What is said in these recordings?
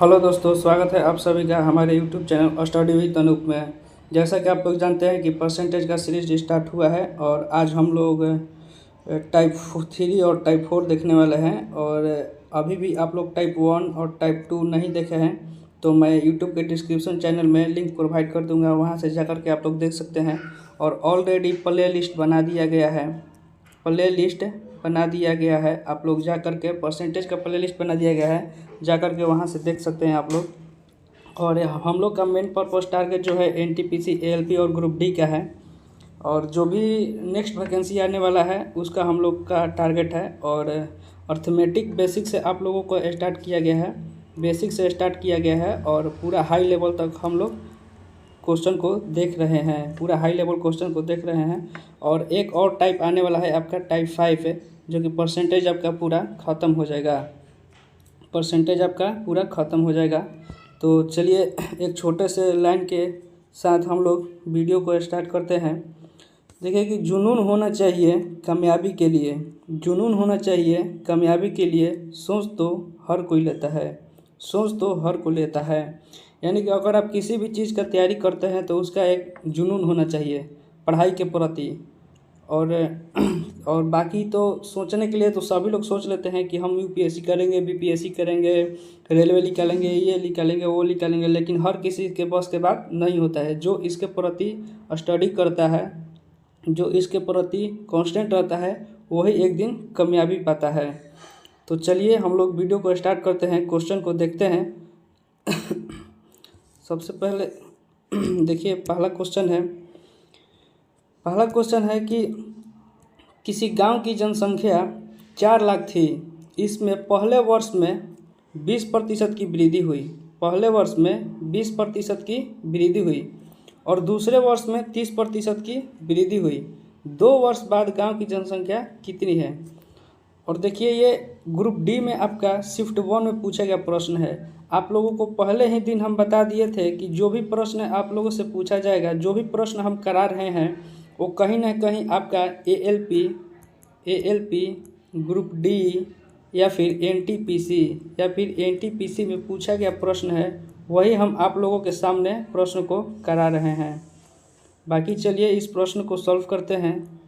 Hello दोस्तों, स्वागत है आप सभी का हमारे YouTube channel study with Anoop में। जैसा कि आप लोग जानते हैं कि परसेंटेज का सीरीज स्टार्ट हुआ है और आज हम लोग टाइप 3 और टाइप 4 देखने वाले हैं। और अभी भी आप लोग टाइप 1 और टाइप 2 नहीं देखे हैं तो मैं यूट्यूब के डिस्क्रिप्शन चैनल में लिंक प्रोवाइड कर दूंगा, वहां से जाकर के आप लोग देख सकते हैं। और ऑलरेडी प्ले लिस्ट बना दिया गया है, आप लोग जा कर के परसेंटेज का प्ले लिस्ट बना दिया गया है, जा कर के वहाँ से देख सकते हैं आप लोग। और हम लोग का मेन पर्पस टारगेट जो है एनटीपीसी एएलपी और ग्रुप डी का है, और जो भी नेक्स्ट वैकेंसी आने वाला है उसका हम लोग का टारगेट है। और अर्थमेटिक बेसिक से आप लोगों को स्टार्ट किया गया है, बेसिक से स्टार्ट किया गया है और पूरा हाई लेवल तक हम लोग क्वेश्चन को देख रहे हैं, पूरा हाई लेवल क्वेश्चन को देख रहे हैं। और एक और टाइप आने वाला है आपका टाइप 5 है, जो कि परसेंटेज आपका पूरा ख़त्म हो जाएगा, तो चलिए एक छोटे से लाइन के साथ हम लोग वीडियो को स्टार्ट करते हैं। देखिए कि जुनून होना चाहिए कामयाबी के लिए, सोच तो हर कोई लेता है, यानी कि अगर आप किसी भी चीज़ का तैयारी करते हैं तो उसका एक जुनून होना चाहिए पढ़ाई के प्रति। और बाकी तो सोचने के लिए तो सभी लोग सोच लेते हैं कि हम यूपीएससी करेंगे, बीपीएससी करेंगे, रेलवे निकालेंगे, ये निकालेंगे, वो निकालेंगे, लेकिन हर किसी के बस के बात नहीं होता है। जो इसके प्रति स्टडी करता है, जो इसके प्रति कांस्टेंट रहता है, वही एक दिन कामयाबी पाता है। तो चलिए हम लोग वीडियो को स्टार्ट करते हैं, क्वेश्चन को देखते हैं। सबसे पहले देखिए पहला क्वेश्चन है कि किसी गांव की जनसंख्या 4 लाख थी, इसमें पहले वर्ष में 20% की वृद्धि हुई और दूसरे वर्ष में 30% की वृद्धि हुई। 2 वर्ष बाद गांव की जनसंख्या कितनी है? और देखिए ये ग्रुप डी में आपका शिफ्ट 1 में पूछा गया प्रश्न है। आप लोगों को पहले ही दिन हम बता दिए थे कि जो भी प्रश्न आप लोगों से पूछा जाएगा, जो भी प्रश्न हम करा रहे हैं, वो कहीं ना कहीं आपका एएलपी ग्रुप डी या फिर एनटीपीसी में पूछा गया प्रश्न है, वही हम आप लोगों के सामने प्रश्न को करा रहे हैं। बाकी चलिए इस प्रश्न को सॉल्व करते हैं।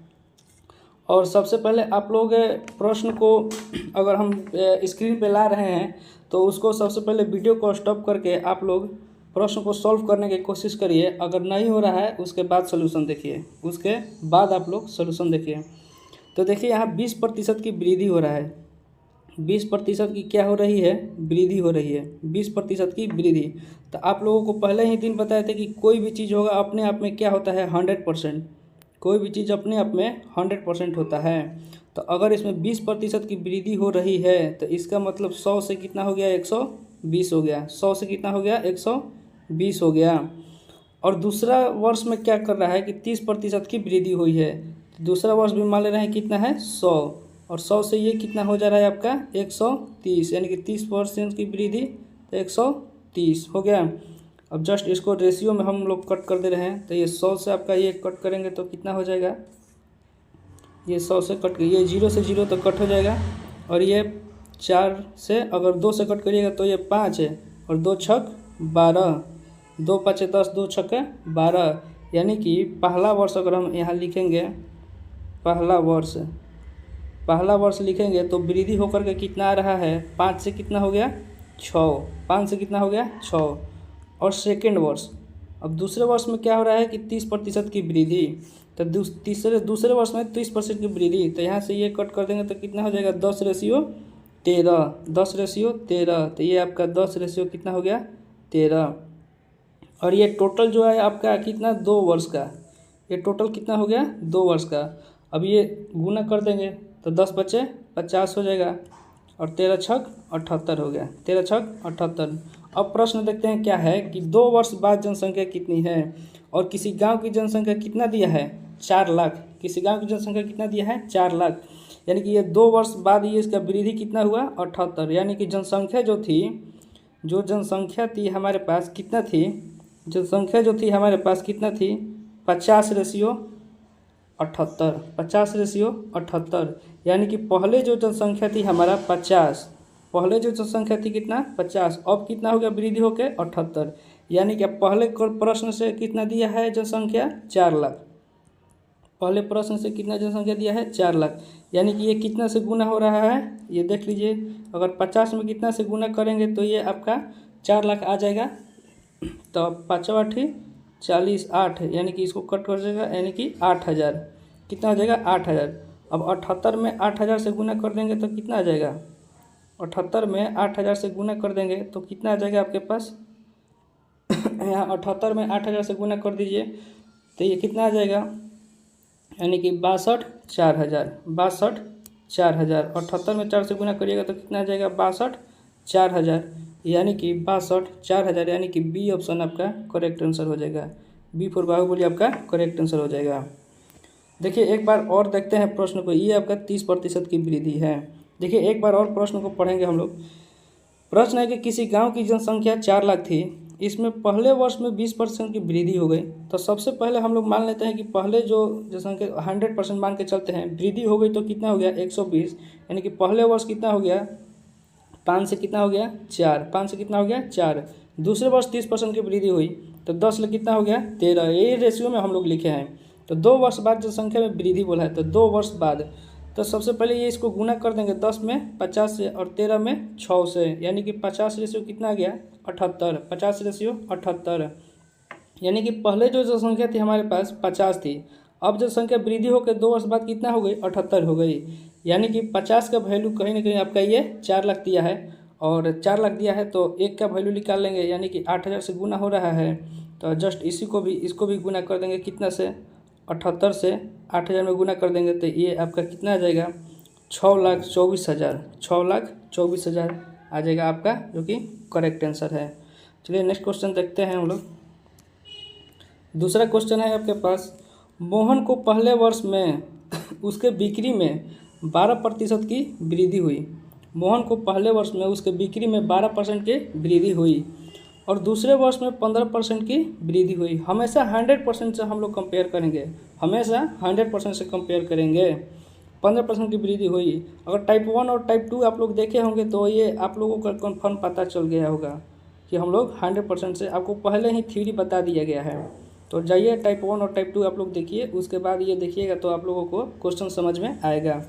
और सबसे पहले आप लोग प्रश्न को अगर हम स्क्रीन पे ला रहे हैं तो उसको सबसे पहले वीडियो को स्टॉप करके आप लोग प्रश्न को सॉल्व करने की कोशिश करिए। अगर नहीं हो रहा है उसके बाद सॉल्यूशन देखिए, तो देखिए यहाँ 20% की वृद्धि हो रहा है, 20% की क्या हो रही है? वृद्धि हो रही है, 20% की वृद्धि। तो आप लोगों को पहले ही दिन बताए थे कि कोई भी चीज़ होगा अपने आप में क्या होता है? 100%। कोई भी चीज़ अपने आप में 100% होता है। तो अगर इसमें 20% की वृद्धि हो रही है तो इसका मतलब 100 से कितना हो गया? 120 हो गया। 100 से कितना हो गया? 120 हो गया। और दूसरा वर्ष में क्या कर रहा है कि 30% की वृद्धि हुई है। तो दूसरा वर्ष भी मान ले रहे हैं कितना है? 100, और 100 से ये कितना हो जा रहा है आपका? 130, यानी कि 30% की वृद्धि, तो 130 हो गया। अब जस्ट इसको रेशियो में हम लोग कट कर दे रहे हैं, तो ये 100 से आपका ये कट करेंगे तो कितना हो जाएगा? ये 100 से कट, ये 0 से 0 तो कट हो जाएगा। और ये 4 से अगर 2 से कट करिएगा तो ये 5 है, और 2 छक 12, 2 5 10, 2 छक 12, यानी कि पहला वर्ष अगर हम यहाँ लिखेंगे, पहला वर्ष लिखेंगे तो वृद्धि होकर के कितना आ रहा है? 5 से कितना हो गया? 6, 5 से कितना हो गया? 6। और सेकेंड वर्ष, अब दूसरे वर्ष में क्या हो रहा है कि 30% की वृद्धि, तो दूसरे वर्ष में 30% की वृद्धि, तो यहाँ से ये कट कर देंगे तो कितना हो जाएगा? 10:13, 10:13, तो ये आपका 10 कितना हो गया? 13। और ये टोटल जो है आपका कितना? 2 वर्ष का, ये टोटल कितना हो गया? 2 वर्ष का। अब ये गुना कर देंगे तो 10 बचे 50 हो जाएगा, और 13 छक 78 हो गया, 13 छक 78। अब प्रश्न देखते हैं क्या है कि 2 वर्ष बाद जनसंख्या कितनी है, और किसी गांव की जनसंख्या कितना दिया है? 4 लाख। किसी गांव की जनसंख्या कितना दिया है? 4 लाख, यानी कि ये 2 वर्ष बाद ये इसका वृद्धि कितना हुआ? 78, यानी कि जनसंख्या जो जनसंख्या थी हमारे पास कितना थी? 50:78, यानी कि पहले जो जनसंख्या थी हमारा 50, पहले जो जनसंख्या थी कितना 50, अब कितना हो गया वृद्धि होकर 78, यानी कि पहले प्रश्न से कितना दिया है जनसंख्या 4 लाख, पहले प्रश्न से कितना जनसंख्या दिया है 4 लाख, यानी कि ये कितना से गुना हो रहा है ये देख लीजिए। अगर 50 में कितना से गुना करेंगे तो ये आपका 4 लाख आ जाएगा। तो 5 8 40 8, यानी कि इसको कट कर देगा, यानी कि 8000, कितना हो जाएगा 8000। अब 78 में 8000 से गुना कर देंगे तो कितना आ जाएगा, 78 में 8000 से गुना कर देंगे तो कितना आ जाएगा आपके पास यहाँ 78 में 8000 से गुना कर दीजिए तो ये कितना आ जाएगा, यानी कि 62 4000, 62 4000। 78 में 4 से गुना करिएगा तो कितना आ जाएगा 62 4000, यानी कि 62 4000, यानी कि बी ऑप्शन आपका करेक्ट आंसर हो जाएगा। बी फॉर बाहुबली आपका करेक्ट आंसर हो जाएगा। देखिए एक बार और देखते हैं प्रश्न को, ये आपका 30% की वृद्धि है। देखिए एक बार और प्रश्न को पढ़ेंगे हम लोग। प्रश्न है कि किसी गांव की जनसंख्या 4 लाख थी, इसमें पहले वर्ष में 20% की वृद्धि हो गई। तो सबसे पहले हम लोग मान लेते हैं कि पहले जो जनसंख्या 100% मान के चलते हैं, वृद्धि हो गई तो कितना हो गया 120, यानी कि पहले वर्ष कितना हो गया 5 से कितना हो गया 4, 5 से कितना हो गया 4। दूसरे वर्ष 30% की वृद्धि हुई तो 10 से कितना हो गया 13, ये रेशियो में हम लोग लिखे हैं। तो 2 वर्ष बाद जनसंख्या में वृद्धि बोला है, तो 2 वर्ष बाद। तो सबसे पहले ये इसको गुना कर देंगे 10 में 50 से और 13 में 6 से, यानी कि 50 रेशियो कितना आ गया 78, 50 रेशियो 78, यानी कि पहले जो जनसंख्या थी हमारे पास 50 थी, अब जनसंख्या वृद्धि होकर 2 वर्ष बाद कितना हो गई 78 हो गई, यानी कि 50 का वैल्यू कहीं ना कहीं आपका ये 4 लाख दिया है, और 4 लाख दिया है तो 1 का वैल्यू निकाल लेंगे, यानी कि 8000 से गुना हो रहा है, तो जस्ट इसको भी गुना कर देंगे कितना से 78 से 8000 में गुना कर देंगे तो ये आपका कितना आ जाएगा 6,24,000, 6,24,000 आ जाएगा आपका, जो कि करेक्ट आंसर है। चलिए नेक्स्ट क्वेश्चन देखते हैं हम लोग। दूसरा क्वेश्चन है आपके पास, मोहन को पहले वर्ष में उसके बिक्री में 12% की वृद्धि हुई। मोहन को पहले वर्ष में उसके बिक्री में 12% की वृद्धि हुई और दूसरे वर्ष में 15% की वृद्धि हुई। हमेशा 100% से हम लोग कंपेयर करेंगे, हमेशा 100% से कंपेयर करेंगे। 15% की वृद्धि हुई। अगर टाइप 1 और टाइप 2 आप लोग देखे होंगे तो ये आप लोगों का कन्फर्म पता चल गया होगा कि हम लोग 100% से, आपको पहले ही थ्योरी बता दिया गया है। तो जाइए टाइप 1 और टाइप 2 आप लोग देखिए, उसके बाद ये देखिएगा तो आप लोगों को क्वेश्चन समझ में आएगा।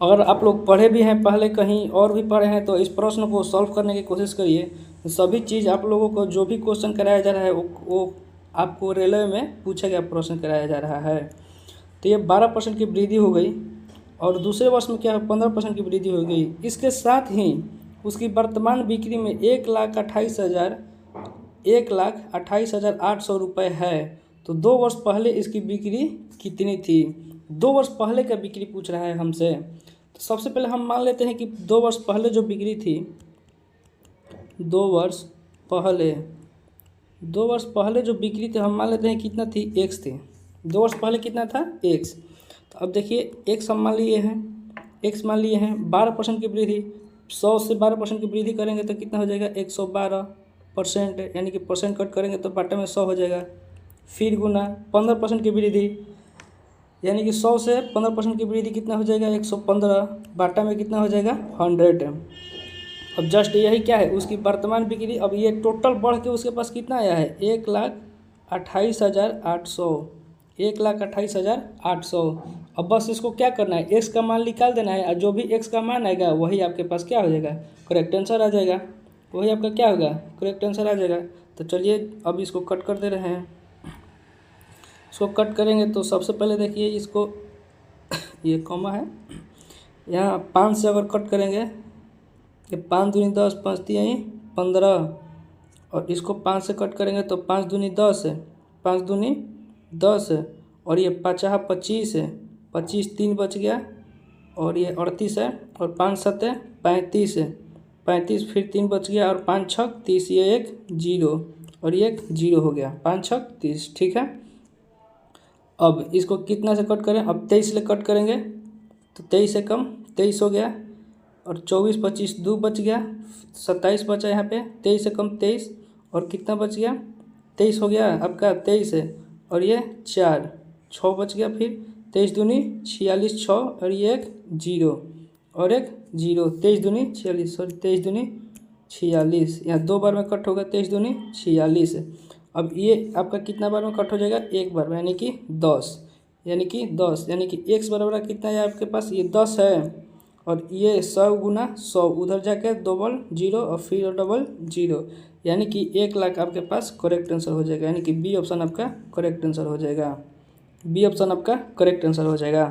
अगर आप लोग पढ़े भी हैं, पहले कहीं और भी पढ़े हैं, तो इस प्रश्न को सॉल्व करने की कोशिश करिए। सभी चीज़ आप लोगों को जो भी क्वेश्चन कराया जा रहा है वो आपको रेलवे में पूछा गया प्रश्न कराया जा रहा है। तो ये 12% की वृद्धि हो गई और दूसरे वर्ष में क्या है 15% की वृद्धि हो गई। इसके साथ ही उसकी वर्तमान बिक्री में 1,28,800 रुपये है। तो 2 वर्ष पहले इसकी बिक्री कितनी थी, 2 वर्ष पहले का बिक्री पूछ रहा है हमसे। तो सबसे पहले हम मान लेते हैं कि 2 वर्ष पहले जो बिक्री थी, 2 वर्ष पहले जो बिक्री थी हम मान लेते हैं कितना थी, x थी। 2 वर्ष पहले कितना था x। तो अब देखिए x हम मान लिए हैं, 12% की वृद्धि, 100 से 12% की वृद्धि करेंगे तो कितना हो जाएगा 112%, यानी कि परसेंट कट करेंगे तो बाटा में 100 हो जाएगा। फिर गुना 15% की वृद्धि, यानी कि 100 से 15% की वृद्धि कितना हो जाएगा 115, बाटा में कितना हो जाएगा 100। अब जस्ट यही क्या है उसकी वर्तमान बिक्री। अब ये टोटल बढ़ के उसके पास कितना आया है 1,28,800, 1,28,800। अब बस इसको क्या करना है, x का मान निकाल देना है और जो भी x का मान आएगा वही आपके पास क्या हो जाएगा करेक्ट आंसर आ जाएगा, वही आपका क्या होगा करेक्ट आंसर आ जाएगा। तो चलिए अब इसको कट कर दे रहे हैं। इसको कट करेंगे तो सबसे पहले देखिए इसको ये कॉमा है यहाँ 5 से अगर कट करेंगे, ये 5 दूनी 10, 5 तिहाई 15, और इसको 5 से कट करेंगे तो 5 दूनी 10 है, 5 दूनी 10 है, और ये 5 25 है, 25 3 बच गया, और ये 38 है, और 5 7 35 है, 35 फिर 3 बच गया, और 5 6 30, ये एक 0 और ये एक 0 हो गया, 5 6 30। ठीक है, अब इसको कितना से कट करें, अब 23 से कट करेंगे तो 23 से कम 23 हो गया, और 24 25 2 बच गया, 27 बचा यहाँ पे, 23 से कम 23, और कितना बच गया 23 हो गया आपका 23 है, और ये 4 6 बच गया, फिर 23 दूनी 46 6, और ये एक 0 और एक जीरो, 23 दूनी 46, सॉरी 23 दूनी 46, यहाँ 2 बार में कट होगा, 23 दूनी 46। अब ये आपका कितना बार में कट हो जाएगा, एक बार में, यानी कि 10, यानी कि 10, यानी कि x बराबर कितना है आपके पास, ये 10 है। और ये 100 गुना 100 उधर जाके डबल जीरो और फिर डबल जीरो, यानी कि 1,00,000 आपके पास करेक्ट आंसर हो जाएगा, यानी कि बी ऑप्शन आपका करेक्ट आंसर हो जाएगा, बी ऑप्शन आपका करेक्ट आंसर हो जाएगा।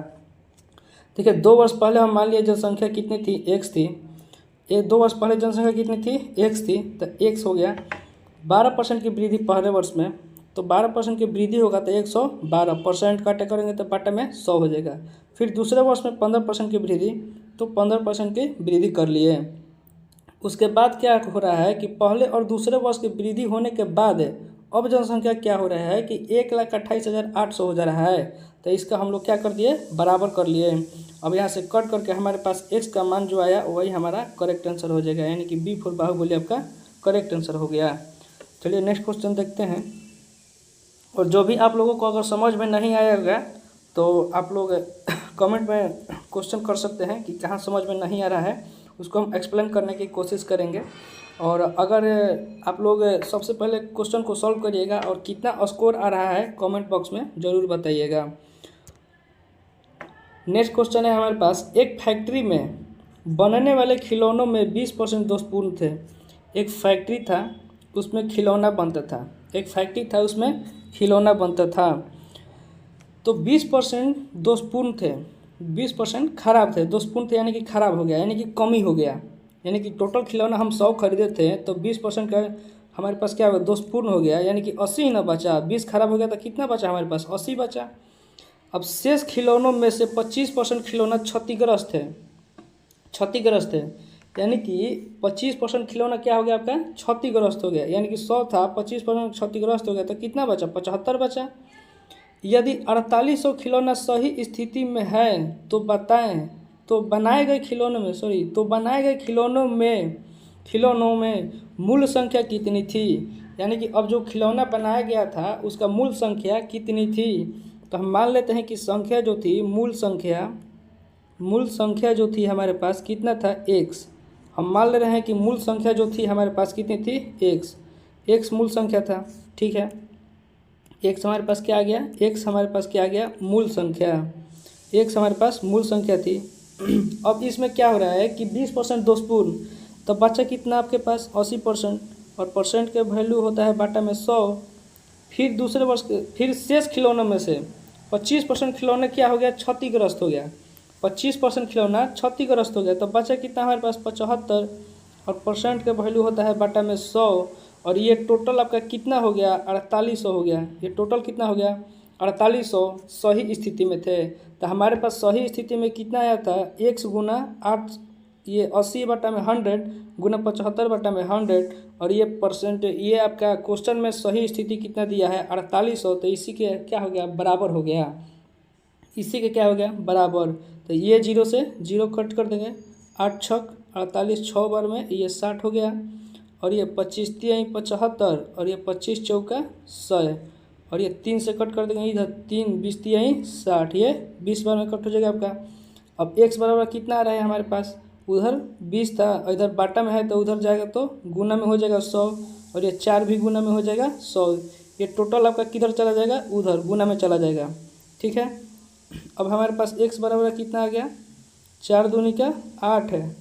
देखिए 2 वर्ष पहले हम मान लिया जनसंख्या कितनी थी, x थी, 2 वर्ष पहले जनसंख्या कितनी थी, x थी, तो x हो गया 12% की वृद्धि पहले वर्ष में, तो 12% की वृद्धि होगा तो 112% काटे करेंगे तो बटा में 100 हो जाएगा। फिर दूसरे वर्ष में 15% की वृद्धि, तो 15% की वृद्धि कर लिए। उसके बाद क्या हो रहा है कि पहले और दूसरे वर्ष की वृद्धि होने के बाद अब जनसंख्या क्या हो रहा है कि 1,28,800 हो जा रहा है, तो इसका हम लोग क्या कर दिए, बराबर कर लिए। अब यहाँ से कट करके हमारे पास x का मान जो आया वही हमारा करेक्ट आंसर हो जाएगा, यानी कि बी फॉर बाहुबली आपका करेक्ट आंसर हो गया। चलिए नेक्स्ट क्वेश्चन देखते हैं। और जो भी आप लोगों को अगर समझ में नहीं आएगा तो आप लोग कमेंट में क्वेश्चन कर सकते हैं कि कहाँ समझ में नहीं आ रहा है, उसको हम एक्सप्लेन करने की कोशिश करेंगे। और अगर आप लोग सबसे पहले क्वेश्चन को सॉल्व करिएगा और कितना स्कोर आ रहा है कमेंट बॉक्स में ज़रूर बताइएगा। नेक्स्ट क्वेश्चन है हमारे पास, एक फैक्ट्री में बनने वाले खिलौनों में 20% दोषपूर्ण थे। एक फैक्ट्री था उसमें खिलौना बनता था, एक फैक्ट्री था उसमें खिलौना बनता था, तो 20% दोषपूर्ण थे, 20% खराब थे, दोषपूर्ण थे यानी कि खराब हो गया, यानी कि कमी हो गया, यानी कि टोटल खिलौना हम 100 खरीदे थे तो 20% का हमारे पास क्या हुआ, दोषपूर्ण हो गया, यानी कि 80 ना बचा, 20 खराब हो गया तो कितना बचा हमारे पास, 80 बचा। अब शेष खिलौनों में से 25% खिलौना क्षतिग्रस्त है, क्षतिग्रस्त है, यानी कि 25% खिलौना क्या हो गया आपका, क्षतिग्रस्त हो गया, यानी कि 100 था, 25% क्षतिग्रस्त हो गया तो कितना बचा, 75 बचा। यदि 4800 खिलौना सही स्थिति में है तो बताएं, तो बनाए गए खिलौनों में तो बनाए गए खिलौनों में मूल संख्या कितनी थी, यानी कि अब जो खिलौना बनाया गया था उसका मूल संख्या कितनी थी। तो हम मान लेते हैं कि संख्या जो थी, मूल संख्या जो थी हमारे पास कितना था, x। हम मान ले रहे हैं कि मूल संख्या जो थी हमारे पास कितनी थी, x मूल संख्या था, ठीक है। x हमारे पास क्या आ गया, x हमारे पास क्या आ गया, मूल संख्या, x हमारे पास मूल संख्या थी। अब इसमें क्या हो रहा है कि 20% दोषपूर्ण, तो बचा कितना आपके पास 80%, और परसेंट के वैल्यू होता है बाटा में 100। फिर दूसरे वर्ष के फिर शेष खिलौनों में से 25% खिलौना क्या हो गया, क्षतिग्रस्त हो गया, 25% खिलौना क्षतिग्रस्त हो गया, तो बचा कितना हमारे पास 75, और परसेंट का वैल्यू होता है बाटा में 100, और ये टोटल आपका कितना हो गया, 4800 हो गया। ये टोटल कितना हो गया, 4800 सही स्थिति में थे। तो हमारे पास सही स्थिति में कितना आया था, x गुना 8, ये 80 बटा में 100 गुना 75 बटा में 100, और ये परसेंट, ये आपका क्वेश्चन में सही स्थिति कितना दिया है, 4800, तो इसी के क्या हो गया, बराबर हो गया, इसी के क्या हो गया, बराबर। तो ये 0 से 0 कट कर देंगे, 8 छक 48, 6 बार में ये 60 हो गया, और ये 25 तिहाई 75, और ये 25 चौका 100, और ये 3 से कट कर देंगे इधर, 3 20 तिहाई 60, ये 20 बार में कट हो जाएगा आपका। अब x बराबर कितना आ रहा है हमारे पास, उधर 20 था, इधर बाटा में है तो उधर जाएगा तो गुना में हो जाएगा 100, और ये 4 भी गुना में हो जाएगा 100, ये टोटल आपका किधर चला जाएगा, उधर गुना में चला जाएगा, ठीक है। अब हमारे पास x बराबर कितना आ गया, 4 दूनी का 8 है,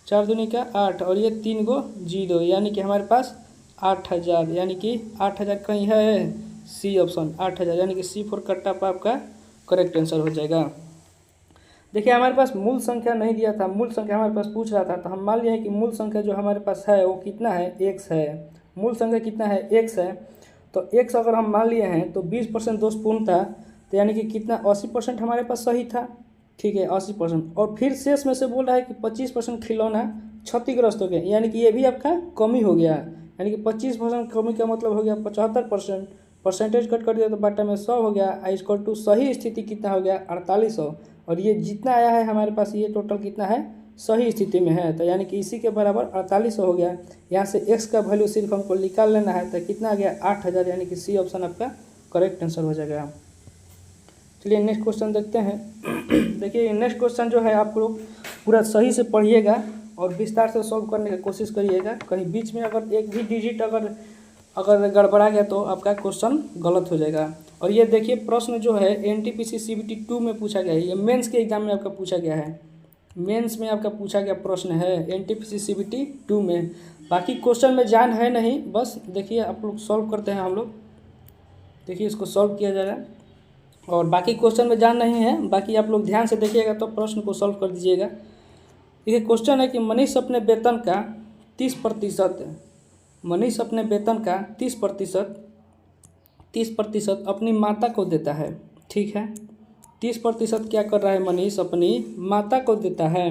4 दूनी का 8, और ये 3 गो 0, यानी कि हमारे पास 8000, यानी कि 8000 कहीं है, सी ऑप्शन 8000, यानी कि सी फॉर कट्टापा आपका करेक्ट आंसर हो जाएगा। देखिए हमारे पास मूल संख्या नहीं दिया था, मूल संख्या हमारे पास पूछ रहा था, तो हम मान लिया है कि मूल संख्या जो हमारे पास है वो कितना है, x है, मूल संख्या कितना है, x है। तो x अगर हम मान लिए हैं तो 20% दोषपूर्ण था, तो यानी कि कितना 80% हमारे पास सही था, ठीक है 80%, और फिर शेष में से बोल रहा है कि 25% खिलौना क्षतिग्रस्त हो गया, यानी कि ये भी आपका कमी हो गया, यानी कि 25% कमी का मतलब हो गया 75%, परसेंटेज कट कर दिया तो बाटा में 100 हो गया, इक्वल टू सही स्थिति कितना हो गया, 4800, और ये जितना आया है हमारे पास ये टोटल कितना है, सही स्थिति में है, तो यानी कि इसी के बराबर 4800 हो गया। यहाँ से x का वैल्यू सिर्फ हमको निकाल लेना है, तो कितना आ गया 8000, यानी कि सी ऑप्शन आपका करेक्ट आंसर हो जाएगा। चलिए नेक्स्ट क्वेश्चन देखते हैं। देखिए नेक्स्ट क्वेश्चन जो है आप लोग पूरा सही से पढ़िएगा और विस्तार से सॉल्व करने की कोशिश करिएगा। कहीं बीच में अगर एक भी डिजिट अगर गड़बड़ा गया तो आपका क्वेश्चन गलत हो जाएगा। और ये देखिए प्रश्न जो है NTPC CBT 2 में पूछा गया है, ये मेंस के एग्जाम में आपका पूछा गया है, मेंस में आपका पूछा गया प्रश्न है NTPC CBT 2 में। बाकी क्वेश्चन में जान है नहीं, बस देखिए आप लोग सॉल्व करते हैं हम लोग। देखिए इसको सॉल्व किया जाएगा और बाकी क्वेश्चन में जान नहीं है, बाकी आप लोग ध्यान से देखिएगा तो प्रश्न को सॉल्व कर दीजिएगा। देखिए क्वेश्चन है कि मनीष अपने वेतन का 30%, मनीष अपने वेतन का 30% अपनी माता को देता है। ठीक है, 30% क्या कर रहा है मनीष अपनी माता को देता है,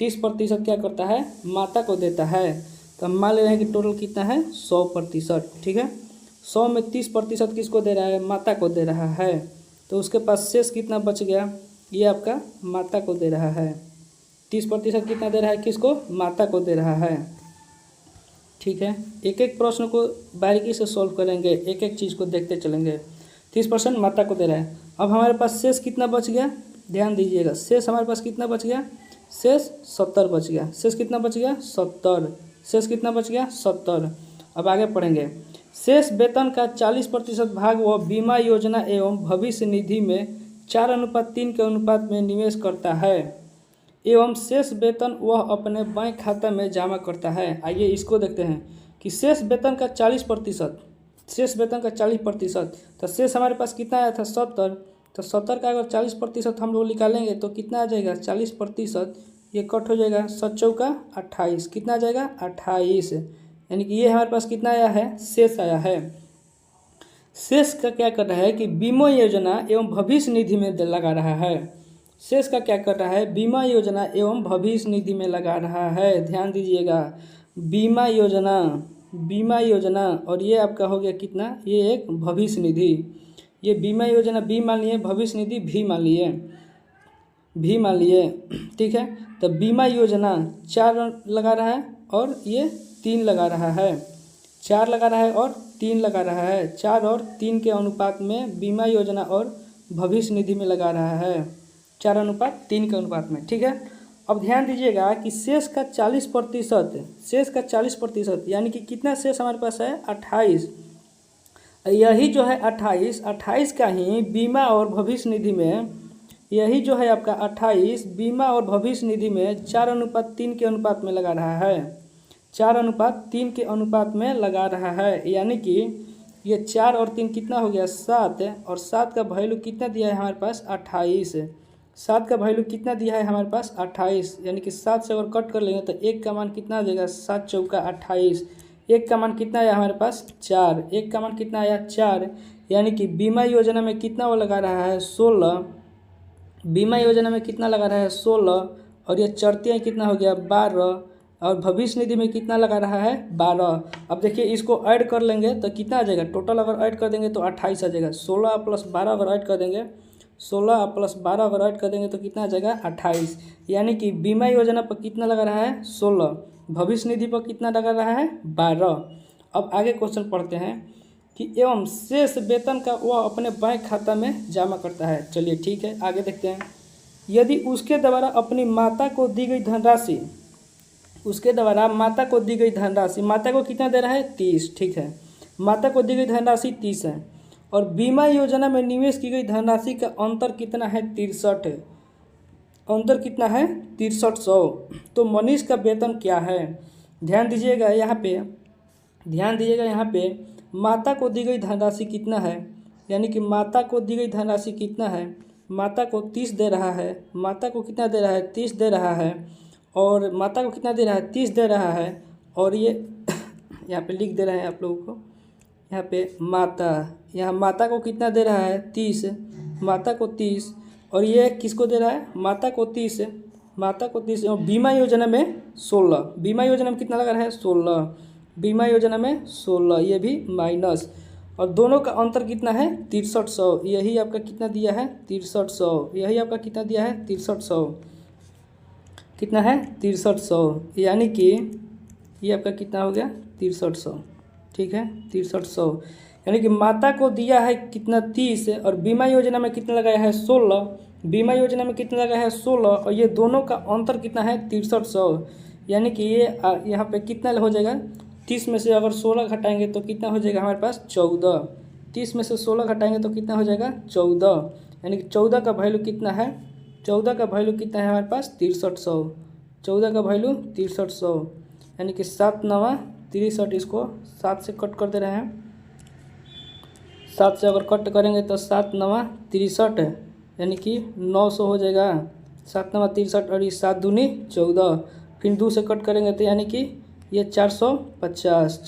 30% क्या करता है माता को देता है। तो हम मान ले रहे हैं कि टोटल कितना है 100%। ठीक है, 100 में 30% किसको दे रहा है माता को दे रहा है, तो उसके पास शेष कितना बच गया, ये आपका माता को दे रहा है। 30% कितना दे रहा है किसको, माता को दे रहा है। ठीक है, एक एक प्रश्न को बारीकी से सॉल्व करेंगे, एक एक चीज़ को देखते चलेंगे। 30% माता को दे रहा है। अब हमारे पास शेष कितना बच गया, ध्यान दीजिएगा, शेष हमारे पास कितना बच गया, शेष 70 बच गया। शेष कितना बच गया 70, शेष कितना बच गया 70। अब आगे पढ़ेंगे। शेष वेतन का 40% भाग वह बीमा योजना एवं भविष्य निधि में 4:3 के अनुपात में निवेश करता है एवं शेष वेतन वह अपने बैंक खाता में जमा करता है। आइए इसको देखते हैं कि शेष वेतन का 40%, शेष वेतन का 40%, तो शेष हमारे पास कितना आया था 70, तो 70 का अगर 40% हम लोग निकालेंगे तो कितना आ जाएगा 40%, ये कट हो जाएगा 7 चौका 28, कितना आ जाएगा 28, यानी कि ये हमारे पास कितना आया है शेष आया है। शेष का क्या कर रहा है कि बीमा योजना एवं भविष्य निधि में लगा रहा है, शेष का क्या कर रहा है बीमा योजना एवं भविष्य निधि में लगा रहा है। ध्यान दीजिएगा, बीमा योजना, बीमा योजना और ये आपका हो गया कितना, ये एक भविष्य निधि, ये बीमा योजना बी मान लिए, भविष्य निधि भी मान लिए, भी मान लिए। ठीक है, तो बीमा योजना 4 लगा रहा है और ये 3 लगा रहा है, 4 लगा रहा है और 3 लगा रहा है, 4 और 3 के अनुपात में बीमा योजना और भविष्य निधि में लगा रहा है, 4:3 के अनुपात में। ठीक है, अब ध्यान दीजिएगा कि शेष का 40%, शेष का 40% यानी कि कितना शेष हमारे पास है 28, यही जो है 28 का ही बीमा और भविष्य निधि में, यही जो है आपका 28 बीमा और भविष्य निधि में 4:3 के अनुपात में लगा रहा है, 4:3 के अनुपात में लगा रहा है। यानी कि ये 4 और 3 कितना हो गया 7, और 7 का वैल्यू कितना दिया है हमारे पास 28, 7 का वैल्यू कितना दिया है हमारे पास 28, यानी कि 7 से अगर कट कर लेंगे तो 1 का मान कितना आ जाएगा 7 चौका 28, 1 का मान कितना आया हमारे पास 4, 1 का मान कितना आया 4, यानी कि बीमा योजना में कितना वो लगा रहा है 16, बीमा योजना में कितना लगा रहा है 16, और ये चढ़तियाँ कितना हो गया 12, और भविष्य निधि में कितना लगा रहा है 12। अब देखिए इसको ऐड कर लेंगे तो कितना आ जाएगा, टोटल अगर ऐड कर देंगे तो 28 आ जाएगा, 16 + 12 अगर ऐड कर देंगे, 16 + 12 अगर ऐड कर देंगे तो कितना आ जाएगा 28, यानी कि बीमा योजना पर कितना लगा रहा है 16, भविष्य निधि पर कितना लगा रहा है 12। अब आगे क्वेश्चन पढ़ते हैं कि एवं शेष वेतन का वह अपने बैंक खाता में जमा करता है। चलिए ठीक है, आगे देखते हैं। यदि उसके द्वारा अपनी माता को दी गई धनराशि, उसके द्वारा माता को दी गई धनराशि, माता को कितना दे रहा है 30, ठीक है, माता को दी गई धनराशि 30 है, और बीमा योजना में निवेश की गई धनराशि का अंतर कितना है 63 है, अंतर कितना है 6300। तो मनीष का वेतन क्या है, ध्यान दीजिएगा यहाँ पे, ध्यान दीजिएगा यहाँ पे माता को दी गई धनराशि कितना है, यानी कि माता को दी गई धनराशि कितना है, माता को 30 दे रहा है, माता को कितना दे रहा है 30 दे रहा है, और माता को कितना दे रहा है 30 दे रहा है, और ये यहाँ पे लिख दे रहे हैं आप लोगों को, यहाँ पे माता, यहाँ माता को कितना दे रहा है 30, माता को 30, और ये किसको दे रहा है माता को 30, माता को 30, और बीमा योजना में 16, बीमा योजना में कितना लगा रहा है 16, बीमा योजना में 16, ये भी माइनस, और दोनों का अंतर कितना है 6300, यही आपका कितना दिया है 6300, यही आपका कितना दिया है 6300, कितना है 6300, यानी कि ये आपका कितना हो गया 6300, ठीक है 6300, यानी कि माता को दिया है कितना 30 और बीमा योजना में कितना लगाया है 16। बीमा योजना में कितना लगाया है 16 और ये दोनों का अंतर कितना है 6300। यानी कि ये यहाँ पे कितना हो जाएगा 30 में से अगर 16 घटाएंगे तो कितना हो जाएगा हमारे पास 14। 30 में से 16 घटाएंगे तो कितना हो जाएगा 14। यानी कि 14 का वैल्यू कितना है 14 का वैल्यू कितना है हमारे पास 6300। 14 का वैल्यू 6300 यानी कि 7 9 63। इसको 7 से कट कर दे रहे हैं। 7 से अगर कट करेंगे तो 7 9 63 यानी कि 900 हो जाएगा। 7 9 63 और ये 7 दूनी 14। फिर 2 से कट करेंगे तो यानी कि ये 450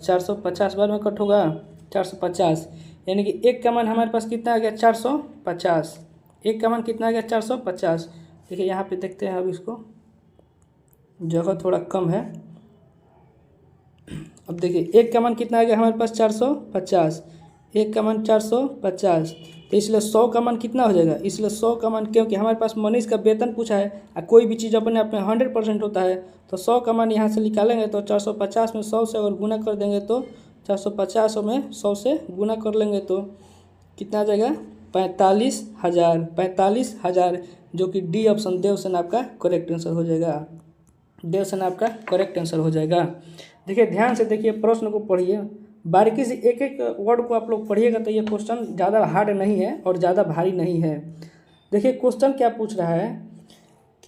450 बार में कट होगा 450। यानी कि एक का मान हमारे पास कितना आ गया 450। एक का मान कितना आ गया 450। देखिए यहाँ पे देखते हैं अब इसको, जगह थोड़ा कम है। अब देखिए एक का मान कितना आ गया हमारे पास 450। एक का मान 450 तो इसलिए 100 का मान कितना हो जाएगा। इसलिए 100 का मान, क्योंकि हमारे पास मनीष का वेतन पूछा है और कोई भी चीज़ अपने आप में 100% होता है तो 100 का मान यहाँ से निकालेंगे तो 450 में 100 से अगर गुना कर देंगे तो 450 में 100 से गुना कर लेंगे तो कितना आ जाएगा 45,000। 45,000 जो कि डी ऑप्शन देवसेन आपका करेक्ट आंसर हो जाएगा। देवसेन आपका करेक्ट आंसर हो जाएगा। देखिए ध्यान से देखिए, प्रश्न को पढ़िए बारीकी से, एक एक वर्ड को आप लोग पढ़िएगा तो ये क्वेश्चन ज़्यादा हार्ड नहीं है और ज़्यादा भारी नहीं है। देखिए क्वेश्चन क्या पूछ रहा है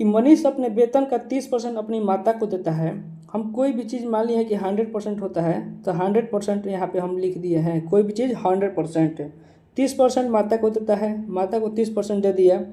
कि मनीष अपने वेतन का 30% अपनी माता को देता है। हम कोई भी चीज़ मान लिए कि 100% होता है तो 100% यहाँ पे हम लिख दिए हैं। कोई भी चीज़ 100%, 30% माता को देता है, माता को 30% दे दिया।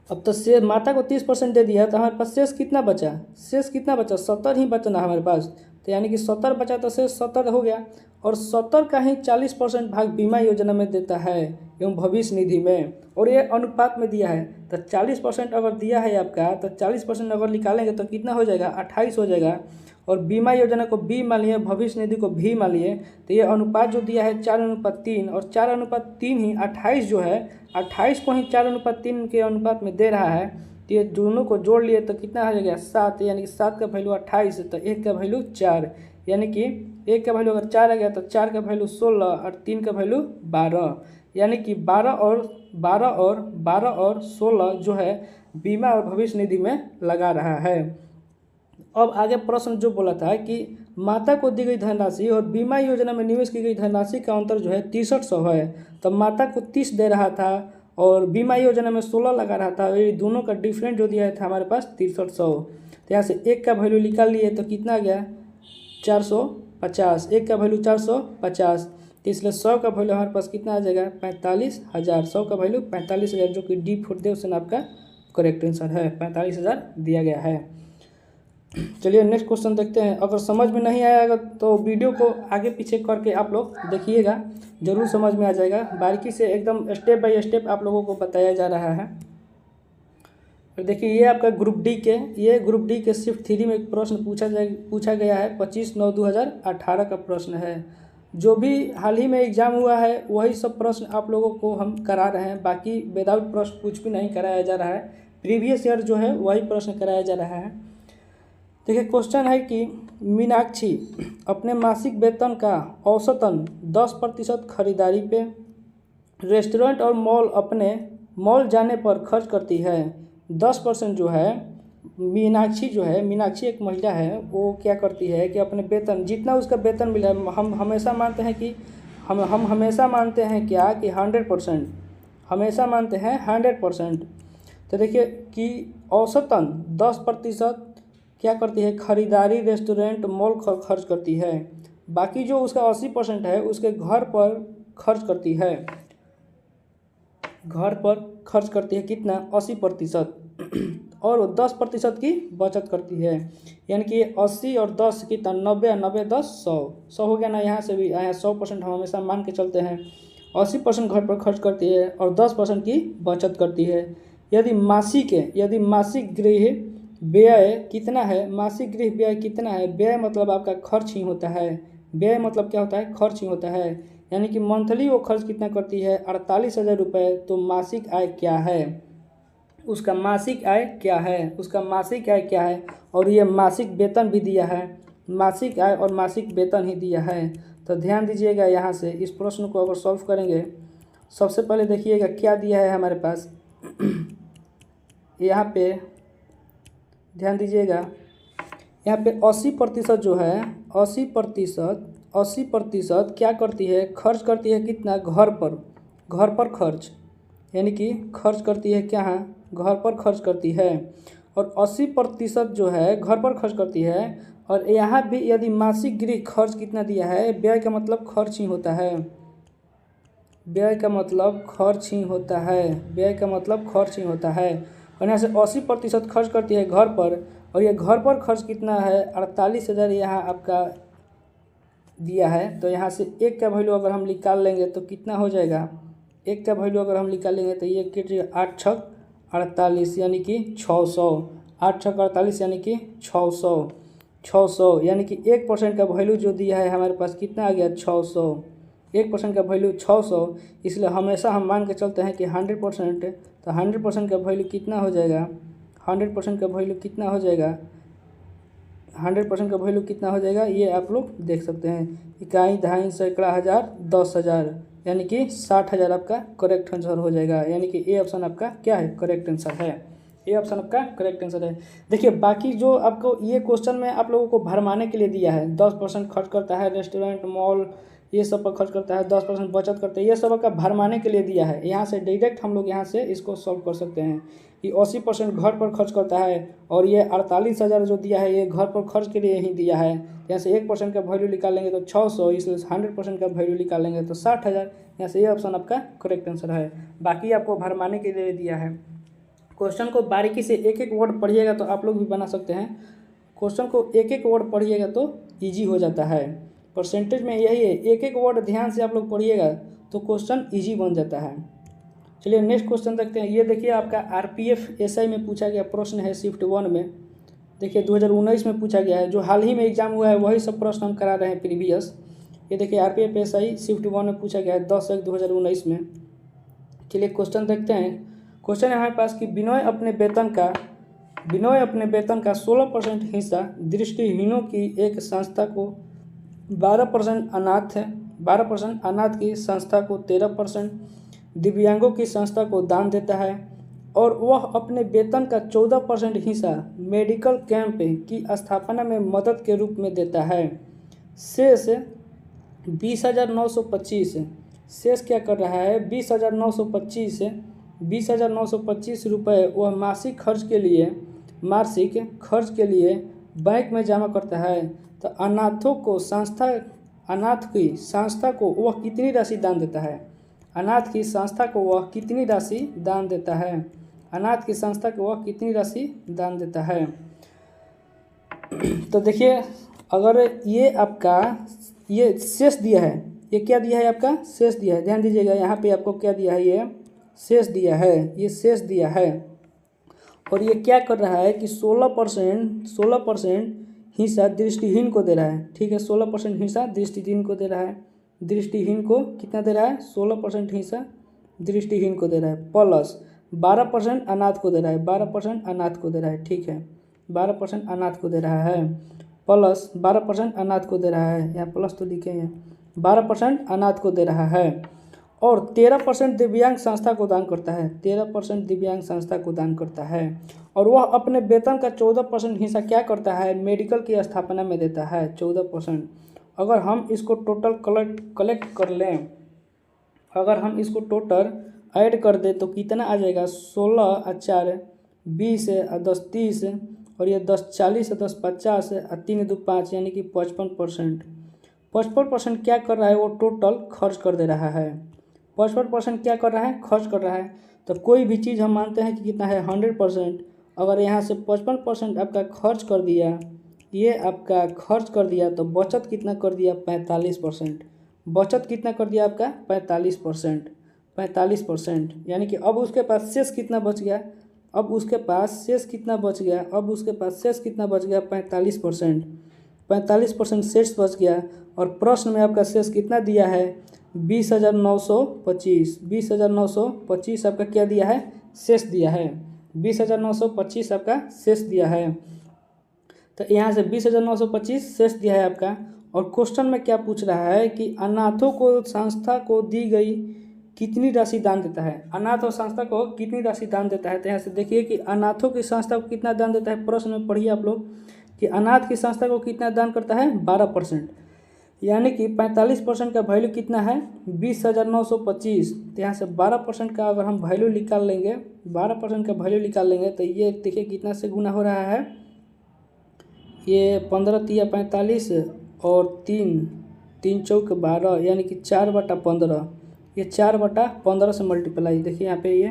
अब तो शेष माता को 30% दे दिया तो हमारे पास शेष कितना बचा, शेष कितना बचा 70 ही बचा ना हमारे पास। तो यानी कि 70 बचा तो शेष 70 हो गया और 70 का ही 40% भाग बीमा योजना में देता है एवं भविष्य निधि में, और ये अनुपात में दिया है। तो 40% अगर दिया है आपका तो 40% अगर निकालेंगे तो कितना हो जाएगा 28 हो जाएगा। और बीमा योजना को बी मान लिए, भविष्य निधि को भी मान लिए, तो ये अनुपात जो दिया है 4:3 और 4:3 ही 28 जो है 28 को ही 4:3 के अनुपात में दे रहा है। तो ये दोनों को जोड़ लिए तो कितना हो जाएगा 7। यानी कि 7 का वैल्यू 28 तो 1 का वैल्यू 4। यानी कि 1 का वैल्यू अगर 4 आ गया तो 4 का वैल्यू 16 और 3 का वैल्यू 12। यानी कि 12 और 16 जो है बीमा और भविष्य निधि में लगा रहा है। अब आगे प्रश्न जो बोला था कि माता को दी गई धनराशि और बीमा योजना में निवेश की गई धनराशि का अंतर जो है 6300 है। तो माता को 30 दे रहा था और बीमा योजना में 16 लगा रहा था। ये दोनों का डिफरेंट जो दिया था हमारे पास 6300। तो यहाँ से 1 का वैल्यू निकाल लिए तो कितना आ गया 450। 1 का वैल्यू 450 तो इसलिए 100 का वैल्यू हमारे पास कितना आ जाएगा 45,000। 100 का वैल्यू 45,000 जो कि डी फॉर देवसेन आपका करेक्ट आंसर है। 45,000 दिया गया है। चलिए नेक्स्ट क्वेश्चन देखते हैं। अगर समझ में नहीं आएगा तो वीडियो को आगे पीछे करके आप लोग देखिएगा, ज़रूर समझ में आ जाएगा। बारीकी से एकदम स्टेप बाय स्टेप आप लोगों को बताया जा रहा है। और देखिए ये आपका ग्रुप डी के शिफ्ट 3 में एक प्रश्न पूछा गया है। 25/9/2018 का प्रश्न है। जो भी हाल ही में एग्जाम हुआ है वही सब प्रश्न आप लोगों को हम करा रहे हैं। बाकी विदाउट प्रश्न कुछ भी नहीं कराया जा रहा है। प्रीवियस ईयर जो है वही प्रश्न कराया जा रहा है। देखिए क्वेश्चन है कि मीनाक्षी अपने मासिक वेतन का औसतन 10% खरीदारी पे, रेस्टोरेंट और मॉल जाने पर खर्च करती है। 10% जो है मीनाक्षी एक महिला है, वो क्या करती है कि अपने वेतन जितना उसका वेतन मिला है, हम हमेशा मानते हैं कि हम हमेशा मानते हैं क्या कि 100%, हमेशा मानते हैं 100%। तो देखिए कि औसतन 10% क्या करती है खरीदारी, रेस्टोरेंट, मॉल खर्च करती है। बाकी जो उसका 80% है उसके घर पर खर्च करती है। घर पर खर्च करती है कितना 80% और 10% की बचत करती है। यानी कि 80 और 10 कितना 90, 90 10 100 हो गया ना। यहाँ से भी 100% हम हमेशा मान के चलते हैं। 80% घर पर खर्च करती है और 10% की बचत करती है। यदि मासिक गृह व्यय कितना है, मासिक गृह व्यय कितना है, व्यय मतलब आपका खर्च ही होता है। व्यय मतलब क्या होता है, खर्च ही होता है। यानी कि मंथली वो खर्च कितना करती है 48,000 रुपये। तो मासिक आय क्या है, उसका मासिक आय क्या है, और ये मासिक वेतन भी दिया है। मासिक आय और मासिक वेतन ही दिया है। तो ध्यान दीजिएगा यहाँ से इस प्रश्न को अगर सॉल्व करेंगे, सबसे पहले देखिएगा क्या दिया है हमारे पास। यहाँ पे ध्यान दीजिएगा, यहाँ पे 80% जो है 80% क्या करती है, खर्च करती है कितना, घर पर खर्च, यानी कि खर्च करती है क्या, घर पर खर्च करती है। और 80% जो है घर पर खर्च करती है। और यहाँ भी यदि मासिक गृह खर्च कितना दिया है, व्यय का मतलब खर्च ही होता है, व्यय का मतलब खर्च ही होता है, व्यय का मतलब खर्च ही होता है। और यहाँ से 80% खर्च करती है घर पर, और ये घर पर खर्च कितना है, 48,000 यहाँ आपका दिया है। तो यहाँ से एक का वैल्यू अगर हम निकाल लेंगे तो कितना हो जाएगा, एक का वैल्यू अगर हम निकालेंगे तो ये कितना, 8 छक 48 यानी कि 600, 8 छक 48 यानी कि 600, यानी कि 1% का वैल्यू जो दिया है हमारे पास कितना आ गया, 600। 1% का वैल्यू 600, इसलिए हमेशा हम मान के चलते हैं कि 100%, तो 100% का वैल्यू कितना हो जाएगा, 100% का वैल्यू कितना हो जाएगा, 100% का वैल्यू कितना हो जाएगा, ये आप लोग देख सकते हैं, इकाई, दहाई, सैकड़ा, हज़ार, 10,000, यानी कि 60,000 आपका करेक्ट आंसर हो जाएगा। यानी कि ए ऑप्शन आपका क्या है, करेक्ट आंसर है, ए ऑप्शन आपका करेक्ट आंसर है। देखिए बाकी जो आपको ये क्वेश्चन में आप लोगों को भरमाने के लिए दिया है, 10% खर्च करता है रेस्टोरेंट, मॉल, ये सब पर खर्च करता है, 10% बचत करता है, ये सब का भरमाने के लिए दिया है। यहाँ से डायरेक्ट हम लोग यहाँ से इसको सॉल्व कर सकते हैं कि 80% घर पर खर्च करता है, और ये 48,000 जो दिया है ये घर पर खर्च के लिए ही दिया है। यहाँ से 1% का वैल्यू निकालेंगे तो 600, इसलिए 100% का वैल्यू निकालेंगे तो 60,000। यहाँ से ये ऑप्शन आपका करेक्ट आंसर है। बाकी आपको भरमाने के लिए दिया है। क्वेश्चन को बारीकी से एक एक वर्ड पढ़िएगा तो आप लोग भी बना सकते हैं। क्वेश्चन को एक एक वर्ड पढ़िएगा तो ईजी हो जाता है। परसेंटेज में यही है, एक एक वर्ड ध्यान से आप लोग पढ़िएगा तो क्वेश्चन ईजी बन जाता है। चलिए नेक्स्ट क्वेश्चन देखते हैं। ये देखिए आपका आरपीएफ एसआई में पूछा गया प्रश्न है शिफ्ट 1 में। देखिए 2019 में पूछा गया है, जो हाल ही में एग्जाम हुआ है वही सब प्रश्न हम करा रहे हैं प्रीवियस। ये देखिए आरपीएफ एसआई शिफ्ट 1 में पूछा गया है 10/1/2019 में। चलिए क्वेश्चन देखते हैं। क्वेश्चन है हमारे पास कि विनोय अपने वेतन का 16% हिस्सा दृष्टिहीनों की एक संस्था को 12% अनाथ की संस्था को 13%, दिव्यांगों की संस्था को दान देता है, और वह अपने वेतन का 14% हिस्सा मेडिकल कैंप की स्थापना में मदद के रूप में देता है। शेष 20,925 शेष क्या कर रहा है, 20,925 रुपये वह मासिक खर्च के लिए बैंक में जमा करता है। तो अनाथ की संस्था को वह कितनी राशि दान देता है, अनाथ की संस्था को वह कितनी राशि दान देता है, अनाथ की संस्था को वह कितनी राशि दान देता है। तो देखिए अगर ये आपका ये शेष दिया है, ये क्या दिया है आपका, शेष दिया है। ध्यान दीजिएगा यहाँ पे आपको क्या दिया है, ये शेष दिया है, ये शेष दिया है। और ये क्या कर रहा है कि 16% हिस्सा दृष्टिहीन को दे रहा है। ठीक है, 16% हिस्सा दृष्टिहीन को दे रहा है। दृष्टिहीन को कितना दे रहा है, 16% हिस्सा दृष्टिहीन को दे रहा है, प्लस 12% अनाथ को दे रहा है, 12% अनाथ को दे रहा है। ठीक है, 12% अनाथ को दे रहा है, प्लस 12% अनाथ को दे रहा है, यहाँ प्लस तो लिखे हैं, 12% अनाथ को दे रहा है, और 13% दिव्यांग संस्था को दान करता है, 13% दिव्यांग संस्था को दान करता है। और वह अपने वेतन का 14% हिस्सा क्या करता है, मेडिकल की स्थापना में देता है, 14%। अगर हम इसको टोटल कलेक्ट कर लें, अगर हम इसको टोटल ऐड कर दें तो कितना आ जाएगा, 16 और 4 20 और 10 30, और ये 10 40 और 10 50 और 3 2 5 यानी कि 55%। 55% क्या कर रहा है, वो टोटल खर्च कर दे रहा है। 55% क्या कर रहा है, खर्च कर रहा है। तो कोई भी चीज़ हम मानते हैं कि कितना है, 100%। अगर यहाँ से 55% आपका खर्च कर दिया, ये आपका खर्च कर दिया, तो बचत कितना कर दिया, 45%। बचत कितना कर दिया आपका, 45%। यानी कि अब उसके पास शेष कितना बच गया, अब उसके पास शेष कितना बच गया, 45%। 45% शेष बच गया। और प्रश्न में आपका शेष कितना दिया है, 20,925। 20,925 आपका क्या दिया है, शेष दिया है, 20,925 आपका शेष दिया है। तो यहाँ से 20,925 शेष दिया है आपका, और क्वेश्चन में क्या पूछ रहा है कि अनाथों को संस्था को दी गई कितनी राशि दान देता है, अनाथ और संस्था को कितनी राशि दान देता है। तो यहाँ से देखिए कि अनाथों की संस्था को कितना दान देता है, प्रश्न में पढ़िए आप लोग कि अनाथ की संस्था को कितना दान करता है 12%, यानी कि 45% का वैल्यू कितना है 20,925। तो यहाँ से 12% का अगर हम वैल्यू निकाल लेंगे, 12% का वैल्यू निकाल लेंगे तो ये देखिए कितना से गुना हो रहा है, ये 15 तिया 45 और 3 चौक 12, यानी कि 4/15, ये 4/15 से मल्टीप्लाई, देखिए यहाँ पे ये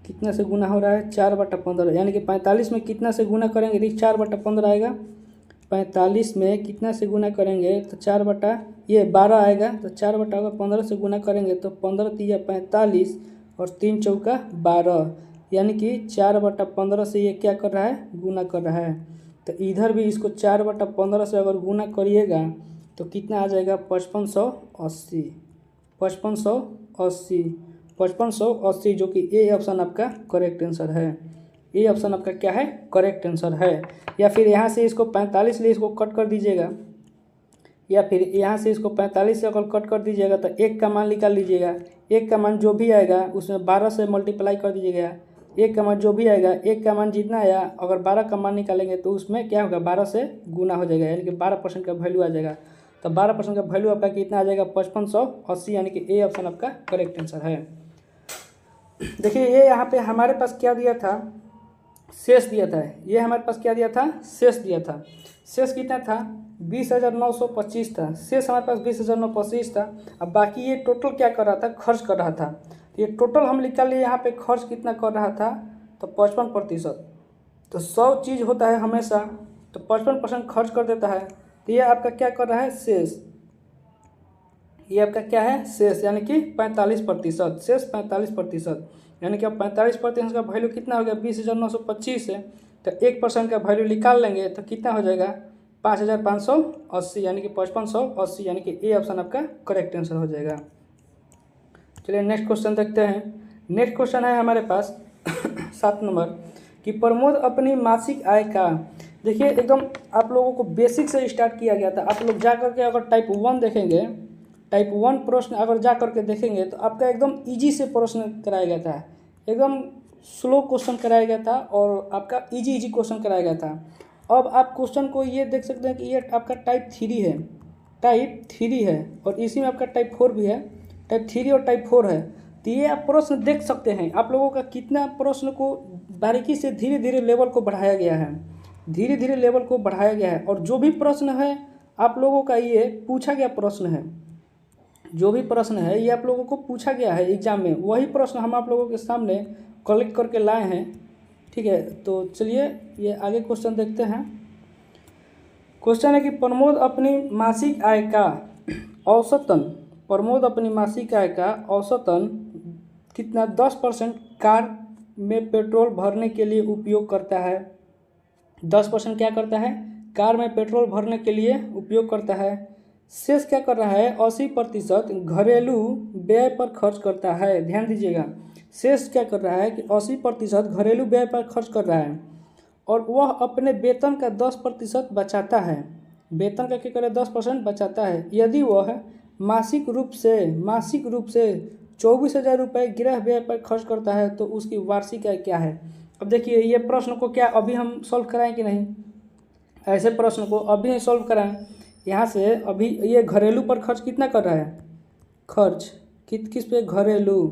कितना से गुना हो रहा है 4/15, यानी कि 45 में कितना से गुना करेंगे देखिए 4/15 आएगा, 45 में कितना से गुना करेंगे तो 12 आएगा, तो 4/15 से गुना करेंगे तो 15 तिया 45 और 3 चौका 12, यानी कि 4/15 से ये क्या कर रहा है गुना कर रहा है। तो इधर भी इसको 4/15 से अगर गुना करिएगा तो कितना आ जाएगा 5580, 5580 जो कि ए ऑप्शन आपका करेक्ट आंसर है। ए ऑप्शन आपका क्या है करेक्ट आंसर है। या फिर यहाँ से इसको 45 ले इसको कट कर दीजिएगा, या फिर यहाँ से इसको 45 से अगर कट कर दीजिएगा तो एक का मान निकाल लीजिएगा, एक का मान जो भी आएगा उसमें 12 से मल्टीप्लाई कर दीजिएगा, एक का मान जो भी आएगा, एक का मान जितना आया अगर 12 का मान निकालेंगे तो उसमें क्या होगा 12 से गुना हो जाएगा, यानी कि 12% का वैल्यू आ जाएगा। तो 12% का वैल्यू आपका कितना आ जाएगा 5580, यानी कि ए ऑप्शन आपका करेक्ट आंसर है। देखिए ये यहाँ पे हमारे पास क्या दिया था, शेष दिया था, ये हमारे पास क्या दिया था शेष दिया था। शेष कितना था 20,925 था, शेष हमारे पास 20,925 था। अब बाकी ये टोटल क्या कर रहा था खर्च कर रहा था, ये टोटल हम निकाल लिए यहाँ पे खर्च कितना कर रहा था तो 55%। तो 100 चीज़ होता है हमेशा तो 55% खर्च कर देता है, तो ये आपका क्या कर रहा है शेष, ये आपका क्या है शेष, यानी कि 45%, शेष 45%, यानी कि अब 45% का वैल्यू कितना हो गया 20,925 है, तो 1% का वैल्यू निकाल लेंगे तो कितना हो जाएगा 5,580, यानी कि 5580, यानी कि ए ऑप्शन आपका करेक्ट आंसर हो जाएगा। चलिए नेक्स्ट क्वेश्चन देखते हैं। नेक्स्ट क्वेश्चन है हमारे पास 7 नंबर कि प्रमोद अपनी मासिक आय का, देखिए एकदम आप लोगों को बेसिक से स्टार्ट किया गया था। आप लोग जा करके अगर टाइप 1 देखेंगे, टाइप 1 प्रश्न अगर जा करके देखेंगे तो आपका एकदम इजी से प्रश्न कराया गया था, एकदम स्लो क्वेश्चन कराया गया था और आपका इजी क्वेश्चन कराया गया था। अब आप क्वेश्चन को ये देख सकते हैं कि ये आपका टाइप 3 है, टाइप 3 है और इसी में आपका टाइप 4 भी है, टाइप 3 और टाइप 4 है। तो ये आप प्रश्न देख सकते हैं, आप लोगों का कितना प्रश्न को बारीकी से धीरे धीरे लेवल को बढ़ाया गया है, धीरे धीरे लेवल को बढ़ाया गया है। और जो भी प्रश्न है आप लोगों का ये पूछा गया प्रश्न है, जो भी प्रश्न है ये आप लोगों को पूछा गया है एग्जाम में, वही प्रश्न हम आप लोगों के सामने कलेक्ट करके लाए हैं। ठीक है, तो चलिए ये आगे क्वेश्चन देखते हैं। क्वेश्चन है कि प्रमोद अपनी मासिक आय का औसतन, प्रमोद अपनी मासिक आय का औसतन कितना 10% कार में पेट्रोल भरने के लिए उपयोग करता है। 10% क्या करता है कार में पेट्रोल भरने के लिए उपयोग करता है। शेष क्या कर रहा है 80% घरेलू व्यय पर खर्च करता है। ध्यान दीजिएगा, शेष क्या कर रहा है कि 80% घरेलू व्यय पर खर्च कर रहा है और वह अपने वेतन का 10% बचाता है। वेतन का क्या करे 10% बचाता है। यदि वह मासिक रूप से 24,000 रुपये गृह व्यय पर खर्च करता है तो उसकी वार्षिक आय क्या है। अब देखिए ये प्रश्न को क्या अभी हम सॉल्व कराएं कि नहीं, ऐसे प्रश्न को अभी ही सॉल्व कराएं। यहाँ से अभी ये घरेलू पर खर्च कितना कर रहा है, खर्च किस पे घरेलू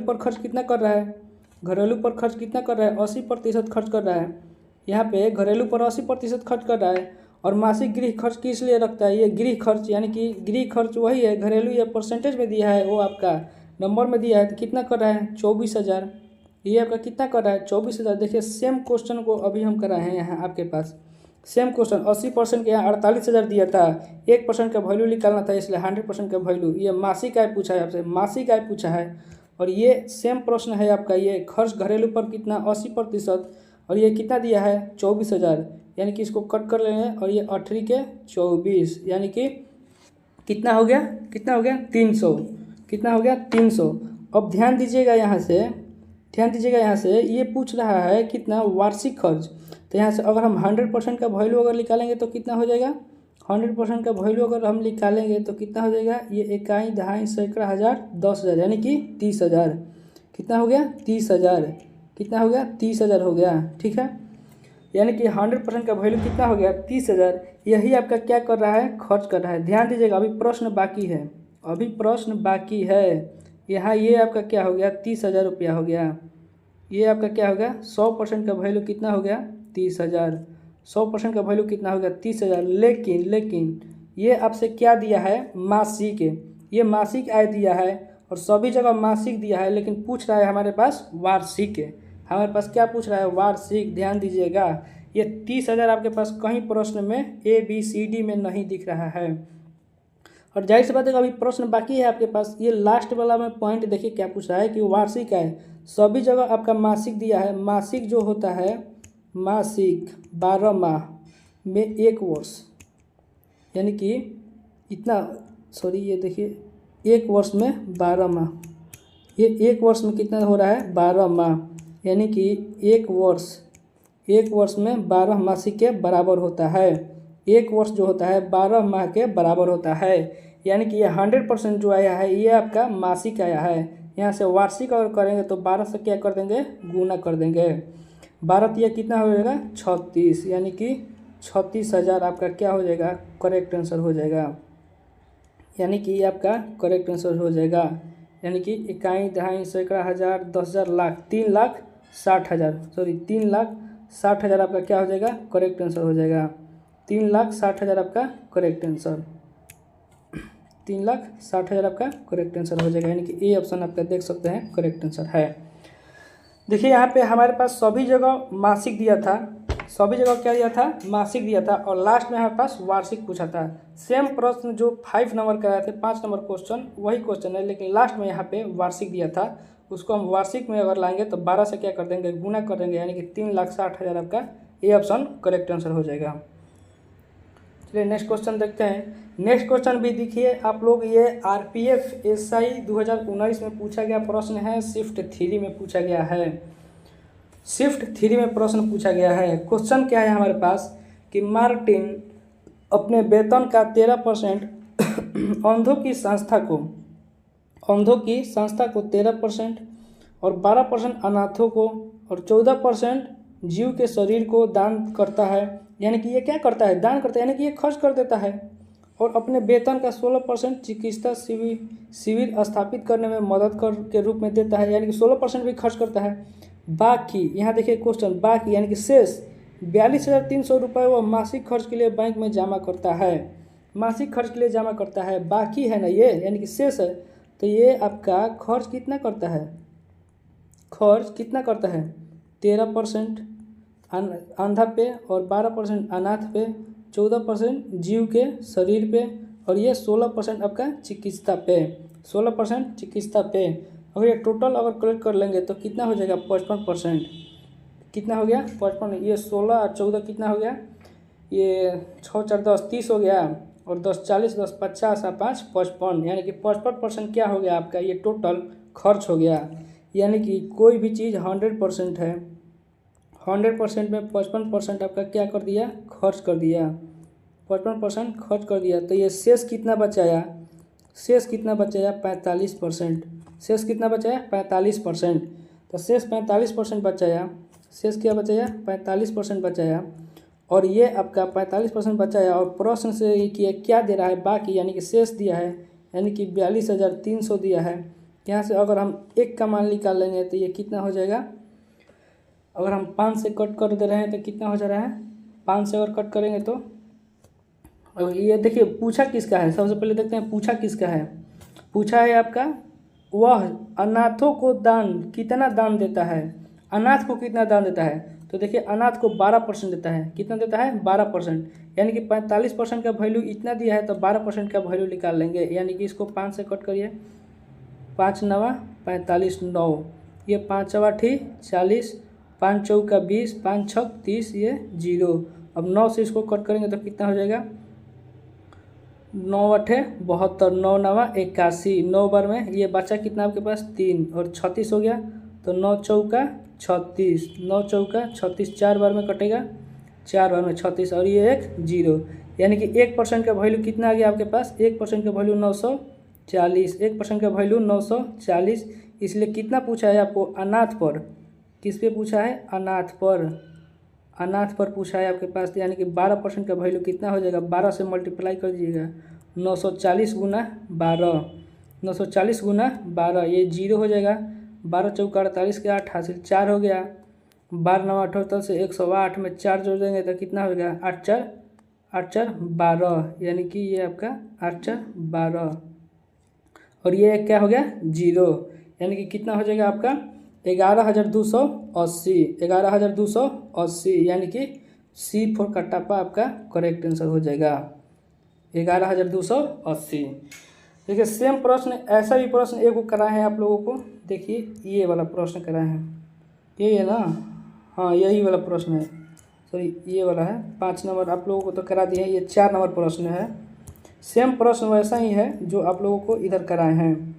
पर खर्च कितना कर रहा है, घरेलू पर खर्च कितना कर रहा है 80% खर्च कर रहा है। यहाँ पे घरेलू पर 80% खर्च कर रहा है और मासिक गृह खर्च किस लिए रखता है, ये गृह खर्च, यानी कि गृह खर्च वही है, घरेलू ये परसेंटेज में दिया है, वो आपका नंबर में दिया है तो कितना कर रहा है 24,000, ये आपका कितना कर रहा है 24,000। देखिए सेम क्वेश्चन को अभी हम कराए हैं यहाँ आपके पास, सेम क्वेश्चन 80% के यहाँ 48,000 दिया था, 1% का वैल्यू निकालना था इसलिए 100% का वैल्यू। ये मासिक आय पूछा है आपसे, मासिक आय पूछा है और ये सेम प्रश्न है आपका, ये खर्च घरेलू पर कितना 80% और ये कितना दिया है 24,000, यानी कि इसको कट कर लेंगे और ये 8 के 24, यानी कि कितना हो गया 300, कितना हो गया 300। अब ध्यान दीजिएगा यहाँ से ये पूछ रहा है कितना वार्षिक खर्च, तो यहाँ से अगर हम 100% का वैल्यू अगर निकालेंगे तो कितना हो जाएगा, 100% का वैल्यू अगर हम निकालेंगे तो कितना हो जाएगा, ये इकाई, दहाई, सैकड़ा, हज़ार, 10,000 यानी कि 30,000। कितना हो गया, 30,000। कितना हो गया, 30,000 हो गया। ठीक है, यानी कि 100% का वैल्यू कितना हो गया, 30,000। यही आपका क्या कर रहा है, खर्च कर रहा है। ध्यान दीजिएगा, अभी प्रश्न बाकी है, अभी प्रश्न बाकी है। यहाँ ये आपका क्या हो गया, 30,000 रुपया हो गया। ये आपका क्या हो गया, 100% का वैल्यू कितना हो गया, 30,000। 100% का वैल्यू कितना हो गया, 30,000। लेकिन ये आपसे क्या दिया है, मासिक। ये मासिक आय दिया है और सभी जगह मासिक दिया है, लेकिन पूछ रहा है हमारे पास वार्षिक। हमारे पास क्या पूछ रहा है, वार्षिक। ध्यान दीजिएगा, ये 30,000 आपके पास कहीं प्रश्न में ABCD में नहीं दिख रहा है। और जाहिर सी बात है, अभी प्रश्न बाकी है आपके पास। ये लास्ट वाला में पॉइंट देखिए क्या पूछ रहा है कि वार्षिक आय सभी जगह आपका मासिक दिया है। मासिक जो होता है, मासिक 12 माह में 1 वर्ष, यानी कि इतना, सॉरी ये देखिए, 1 वर्ष में 12 माह। ये 1 वर्ष में कितना हो रहा है, 12 माह, यानी कि 1 वर्ष में 12 मासिक के बराबर होता है। 1 वर्ष जो होता है 12 माह के बराबर होता है, यानी कि ये 100% जो आया है ये आपका मासिक आया है। यहाँ से वार्षिक अगर करेंगे तो 12 से क्या कर देंगे, गुना कर देंगे। 12 ये कितना हो जाएगा, 36, यानी कि 36,000 आपका क्या हो जाएगा, करेक्ट आंसर हो जाएगा। यानी कि ये आपका करेक्ट आंसर हो जाएगा। यानी कि इकाई, दहाई, सैकड़ा, हज़ार, 10,000, लाख, 3,60,000, सॉरी 3,60,000 आपका क्या हो जाएगा, करेक्ट आंसर हो जाएगा। 3,60,000 आपका करेक्ट आंसर, 3,60,000 आपका करेक्ट आंसर हो जाएगा। यानी कि ए ऑप्शन आपका देख सकते हैं करेक्ट आंसर है। देखिए यहाँ पे हमारे पास सभी जगह मासिक दिया था, सभी जगह क्या दिया था, मासिक दिया था, और लास्ट में हमारे पास वार्षिक पूछा था। सेम प्रश्न जो 5 नंबर का आए थे, 5 नंबर क्वेश्चन वही क्वेश्चन है, लेकिन लास्ट में यहाँ पे वार्षिक दिया था। उसको हम वार्षिक में अगर लाएंगे तो 12 से क्या कर देंगे, गुना कर देंगे, यानी कि 3,60,000 आपका ए ऑप्शन करेक्ट आंसर हो जाएगा। चलिए नेक्स्ट क्वेश्चन देखते हैं। नेक्स्ट क्वेश्चन भी देखिए आप लोग, ये RPF SI 2019 में पूछा गया प्रश्न है, शिफ्ट 3 में पूछा गया है। शिफ्ट 3 में प्रश्न पूछा गया है। क्वेश्चन क्या है हमारे पास कि मार्टिन अपने वेतन का 13% अंधों की संस्था को 13% और 12% अनाथों को और 14% जीव के शरीर को दान करता है। यानी कि ये क्या करता है, दान करता है, यानी कि ये खर्च कर देता है। और अपने वेतन का 16% चिकित्सा शिविर स्थापित करने में मदद कर के रूप में देता है, यानी कि 16% भी खर्च करता है। बाकी यहाँ देखिए क्वेश्चन, बाकी यानी कि शेष 42,300 रुपये वह मासिक खर्च के लिए बैंक में जमा करता है। मासिक खर्च के लिए जमा करता है, बाकी है ना ये, यानी कि शेष है। तो ये आपका खर्च कितना करता है, खर्च कितना करता है, 13% अंधा पे और 12% अनाथ पे, 14% जीव के शरीर पे, और ये 16% आपका चिकित्सा पे, 16% चिकित्सा पे। अगर ये टोटल अगर कलेक्ट कर लेंगे तो कितना हो जाएगा, 55%। कितना हो गया, 55। ये 16 और 14 कितना हो गया, ये 6 4 10 30 हो गया, और 10 40 10 50 और 5 55, यानी कि 55% क्या हो गया आपका, ये टोटल खर्च हो गया। यानी कि कोई भी चीज़ 100% है, 100% में 55% आपका क्या कर दिया, खर्च कर दिया, 55% खर्च कर दिया। तो ये शेष कितना बचाया, शेष कितना बचाया, 45%। शेष कितना बचाया, 45%। तो शेष 45% बचाया, शेष क्या बचाया, 45% बचाया। और ये आपका 45% बचाया, और प्रश्न से ये क्या दे रहा है, बाकी, यानी कि शेष दिया है, यानी कि 42,300 दिया है। यहाँ से अगर हम 1 का मान निकाल लेंगे तो ये कितना हो जाएगा, अगर हम 5 से कट कर दे रहे हैं तो कितना हो जा रहा है, 5 से अगर कट करेंगे तो, और ये देखिए पूछा किसका है, सबसे पहले देखते हैं पूछा किसका है। पूछा है आपका, वह अनाथों को दान कितना दान देता है, अनाथ को कितना दान देता है। तो देखिए अनाथ को 12% देता है, कितना देता है, 12%, यानी कि 45% का वैल्यू इतना दिया है तो 12% का वैल्यू निकाल लेंगे। यानी कि इसको 5 से कट करिए, 5 9 45 9, ये 5 8 40, 5 4 20, 5 6 30, ये 0। अब 9 से इसको कट करेंगे तो कितना हो जाएगा, 9 8 72, 9 9 81, 9 बार में ये बचा कितना आपके पास, 3, और 36 हो गया, तो 9 चौका 36, 9 चौका 36, 4 बार में कटेगा, 4 बार में 36 और ये एक जीरो, यानी कि 1% का वैल्यू कितना आ गया आपके पास, 1% का वैल्यू 940, 1% का वैल्यू 940। इसलिए कितना पूछा है आपको, अनाथ पर, किस पे पूछा है, अनाथ पर, अनाथ पर पूछा है आपके पास। यानी कि 12% का वैल्यू कितना हो जाएगा, 12 से मल्टीप्लाई कर दीजिएगा, 940 गुना 12, 940 गुना 12, ये जीरो हो जाएगा, 12 चौका 48 के 8 हासिल 4 हो गया, 12 9 78 से 108 में 4 जोड़ देंगे तो कितना हो गया, 8 4 12, यानी कि ये आपका 8 4 12 और ये क्या हो गया, जीरो, यानी कि कितना हो जाएगा आपका 11,280, 11,280, यानी कि C4 कटप्पा आपका करेक्ट आंसर हो जाएगा 11,280। देखिए सेम प्रश्न, ऐसा भी प्रश्न एक को कराए हैं आप लोगों को, देखिए ये वाला प्रश्न कराए हैं, यही है ना, हाँ यही वाला प्रश्न है, सॉरी ये वाला है 5 नंबर आप लोगों को तो करा दिए हैं, ये 4 नंबर प्रश्न है। सेम प्रश्न वैसा ही है जो आप लोगों को इधर कराए हैं।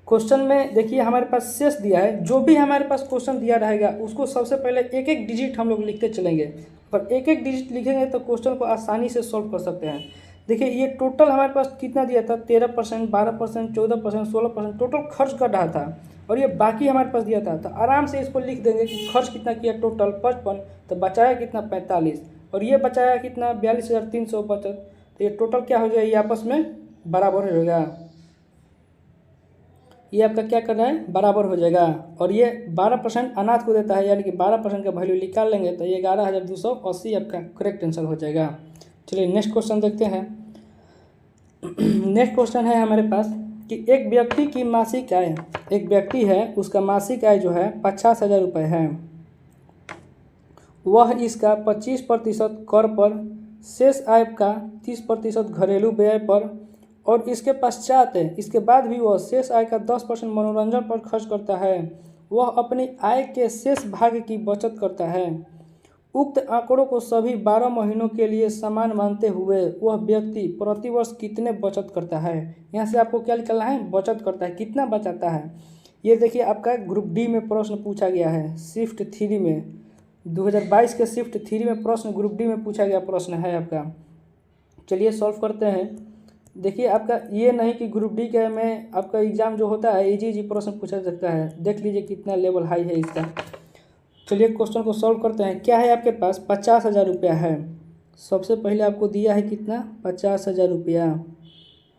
क्वेश्चन में देखिए हमारे पास शेष दिया है, जो भी हमारे पास क्वेश्चन दिया रहेगा उसको सबसे पहले एक एक डिजिट हम लोग लिखते चलेंगे, और एक एक डिजिट लिखेंगे तो क्वेश्चन को आसानी से सॉल्व कर सकते हैं। देखिए ये टोटल हमारे पास कितना दिया था, 13%, 12%, 14%, 16% टोटल खर्च कर रहा था, और ये बाकी हमारे पास दिया था, तो आराम से इसको लिख देंगे कि खर्च कितना किया, टोटल 55, तो बचाया कितना 45, और ये बचाया कितना 42,300 बचत, तो ये टोटल क्या हो जाएगा, ये आपस में बराबर हो जाएगा, ये आपका क्या कर रहा है, बराबर हो जाएगा, और ये 12% अनाथ को देता है, यानी कि 12% का वैल्यू निकाल लेंगे तो ये 11,280 आपका करेक्ट आंसर हो जाएगा। चलिए नेक्स्ट क्वेश्चन देखते हैं। नेक्स्ट क्वेश्चन है हमारे पास कि एक व्यक्ति की मासिक आय, एक व्यक्ति है उसका मासिक आय जो है 50,000 रुपये है, वह इसका 25% कर पर, शेष आय का 30% घरेलू व्यय पर, और इसके पश्चात इसके बाद भी वह शेष आय का 10% मनोरंजन पर खर्च करता है। वह अपनी आय के शेष भाग की बचत करता है। उक्त आंकड़ों को सभी 12 महीनों के लिए समान मानते हुए वह व्यक्ति प्रतिवर्ष कितने बचत करता है। यहाँ से आपको क्या निकालना है, बचत करता है, कितना बचाता है। ये देखिए आपका ग्रुप डी में प्रश्न पूछा गया है, शिफ्ट 3 में, 2022 के शिफ्ट 3 में प्रश्न ग्रुप डी में पूछा गया प्रश्न है आपका। चलिए सॉल्व करते हैं। देखिए आपका ये नहीं कि ग्रुप डी के में आपका एग्ज़ाम जो होता है इजी प्रश्न पूछा सकता है, देख लीजिए कितना लेवल हाई है इसका। चलिए क्वेश्चन को सॉल्व करते हैं। क्या है आपके पास, 50,000 रुपया है। सबसे पहले आपको दिया है कितना, 50,000 रुपया,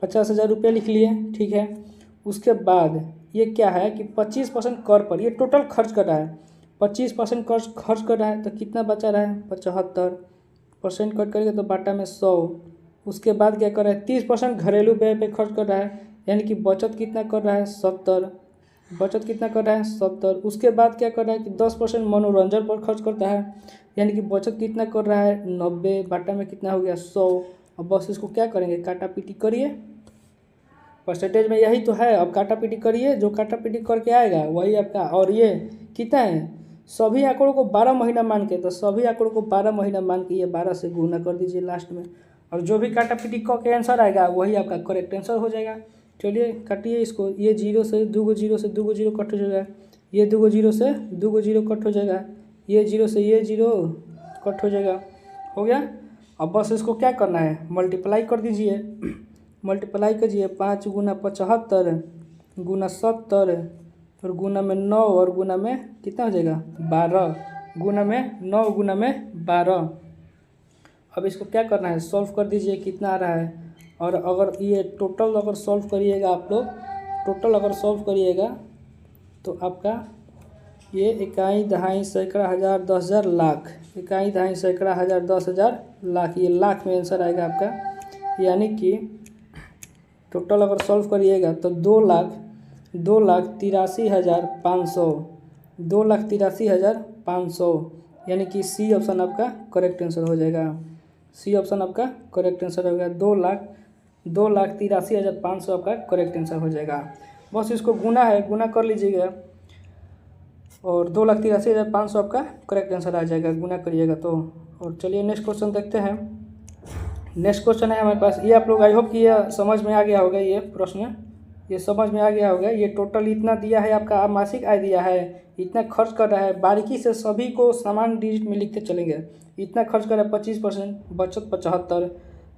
50,000 रुपया लिख लिए, ठीक है। उसके बाद ये क्या है कि 25% कर पर, ये टोटल खर्च कर रहा है, 25% खर्च कर रहा है, तो कितना बचा रहा है, 75% कट करेंगे तो बाटा में 100। उसके बाद क्या कर रहा है, 30% घरेलू व्यय पे खर्च कर रहा है, यानी कि बचत कितना कर रहा है, 70, बचत कितना कर रहा है, 70। उसके बाद क्या कर रहा है कि 10% मनोरंजन पर खर्च करता है, यानी कि बचत कितना कर रहा है, 90, बाटा में कितना हो गया, 100। अब बस इसको क्या करेंगे, काटा पीटी करिए, परसेंटेज में यही तो है, अब काटा पीटी करिए, जो काटा पीटी करके आएगा वही आपका। और ये कितना है, सभी आंकड़ों को 12 महीना मान के, तो सभी आंकड़ों को 12 महीना मान के ये 12 से गुना कर दीजिए लास्ट में, और जो भी काटा पीटी के आंसर आएगा वही आपका करेक्ट आंसर हो जाएगा। चलिए काटिए इसको, ये 0 से 2 जीरो से 2 जीरो कट हो जाएगा, ये 2 जीरो से 2 जीरो कट हो जाएगा, ये 0 से ये 0 कट हो जाएगा, हो गया। अब बस इसको क्या करना है, मल्टीप्लाई कर दीजिए, मल्टीप्लाई कीजिए, 5 गुना 75 गुना 70 और गुना में 9 और गुना में कितना हो जाएगा, 12, गुना में 9 गुना में 12। अब इसको क्या करना है, सॉल्व कर दीजिए, कितना आ रहा है। और अगर ये टोटल अगर सॉल्व करिएगा आप लोग, टोटल अगर सॉल्व करिएगा तो आपका ये इकाई दहाई सैकड़ा हज़ार 10,000 लाख, इकाई दहाई सैकड़ा हज़ार 10,000 लाख, ये लाख में आंसर आएगा आपका। यानी कि टोटल अगर सॉल्व करिएगा तो 2,83,500, 2,83,500, यानी कि सी ऑप्शन आपका करेक्ट आंसर हो जाएगा, सी ऑप्शन आपका करेक्ट आंसर होगा, 2,83,500 आपका करेक्ट आंसर हो जाएगा। बस इसको गुना है, गुना कर लीजिएगा और 2,83,500 आपका करेक्ट आंसर आ जाएगा, गुना करिएगा तो। और चलिए नेक्स्ट क्वेश्चन देखते हैं। नेक्स्ट क्वेश्चन है हमारे पास, ये आप लोग आई होप कि यह समझ में आ गया होगा ये प्रश्न। ये समझ में आ गया होगा। ये टोटल इतना दिया है, आपका मासिक आय दिया है, इतना खर्च कर रहा है। बारीकी से सभी को समान डिजिट में लिखते चलेंगे। इतना खर्च कर रहा है 25%, बचत 75,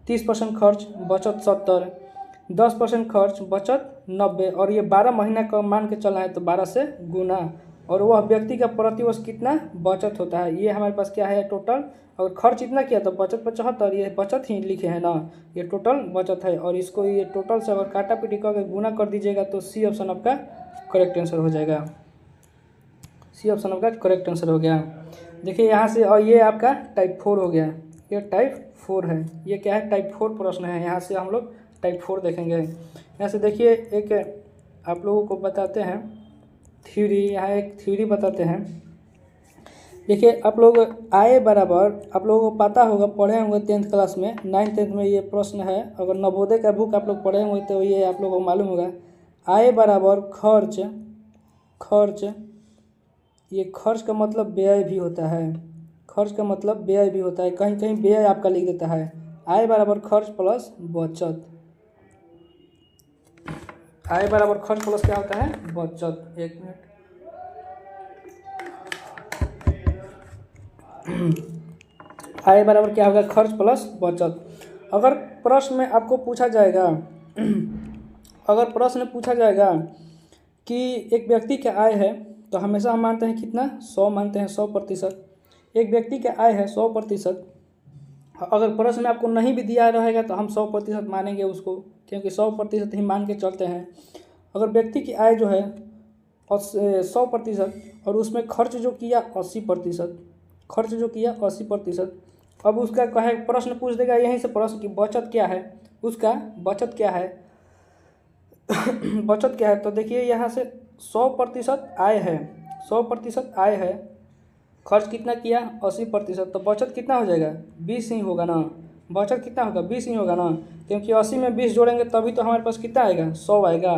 30% खर्च, बचत 70, 10% खर्च, बचत 90, और ये 12 महीना का मान के चलना है तो 12 से गुना, और वह व्यक्ति का प्रतिवर्ष कितना बचत होता है। ये हमारे पास क्या है टोटल, और खर्च इतना किया तो बचत 75, ये बचत ही लिखे हैं ना, ये टोटल बचत है। और इसको ये टोटल से अगर काटा पीटी करके गुना कर दीजिएगा तो सी ऑप्शन आपका करेक्ट आंसर हो जाएगा। सी ऑप्शन आपका करेक्ट आंसर हो गया। देखिए यहाँ से, और ये आपका टाइप 4 हो गया, ये टाइप 4 है। ये क्या है, टाइप 4 प्रश्न है। यहाँ से हम लोग टाइप 4 देखेंगे। यहाँ से देखिए एक आप लोगों को बताते हैं थ्योरी, यहाँ एक थ्योरी बताते हैं। देखिए आप लोग आय बराबर, आप लोगों को पता होगा, पढ़े होंगे 10th क्लास में, 9th 10th में ये प्रश्न है। अगर नवोदय का बुक आप लोग पढ़े होंगे तो ये आप लोगों को मालूम होगा। आय बराबर खर्च, खर्च, ये खर्च का मतलब व्यय भी होता है, खर्च का मतलब व्यय भी होता है। कहीं कहीं व्यय आपका लिख देता है। आय बराबर खर्च प्लस बचत, आय बराबर खर्च प्लस क्या होता है, बचत। एक मिनट, आय बराबर क्या होगा, खर्च प्लस बचत। अगर प्रश्न में आपको पूछा जाएगा अगर प्रश्न पूछा जाएगा कि एक व्यक्ति का आय है, तो हमेशा हम मानते हैं कितना, 100 मानते हैं, 100%। एक व्यक्ति का आय है 100%। अगर प्रश्न में आपको नहीं भी दिया रहेगा तो हम 100% मानेंगे उसको, क्योंकि 100% ही मान के चलते हैं। अगर व्यक्ति की आय जो है 100% और उसमें खर्च जो किया 80%, खर्च जो किया 80%, अब उसका कहे प्रश्न पूछ देगा यहीं से प्रश्न की बचत क्या है, उसका बचत क्या है बचत क्या है। तो देखिए यहाँ से 100% आय है, 100% आय है, खर्च कितना किया 80%, तो बचत कितना हो जाएगा, 20 ही होगा ना। बचत कितना होगा, 20 ही होगा ना, क्योंकि 80 में 20 जोड़ेंगे तभी तो हमारे पास कितना आएगा, 100 आएगा।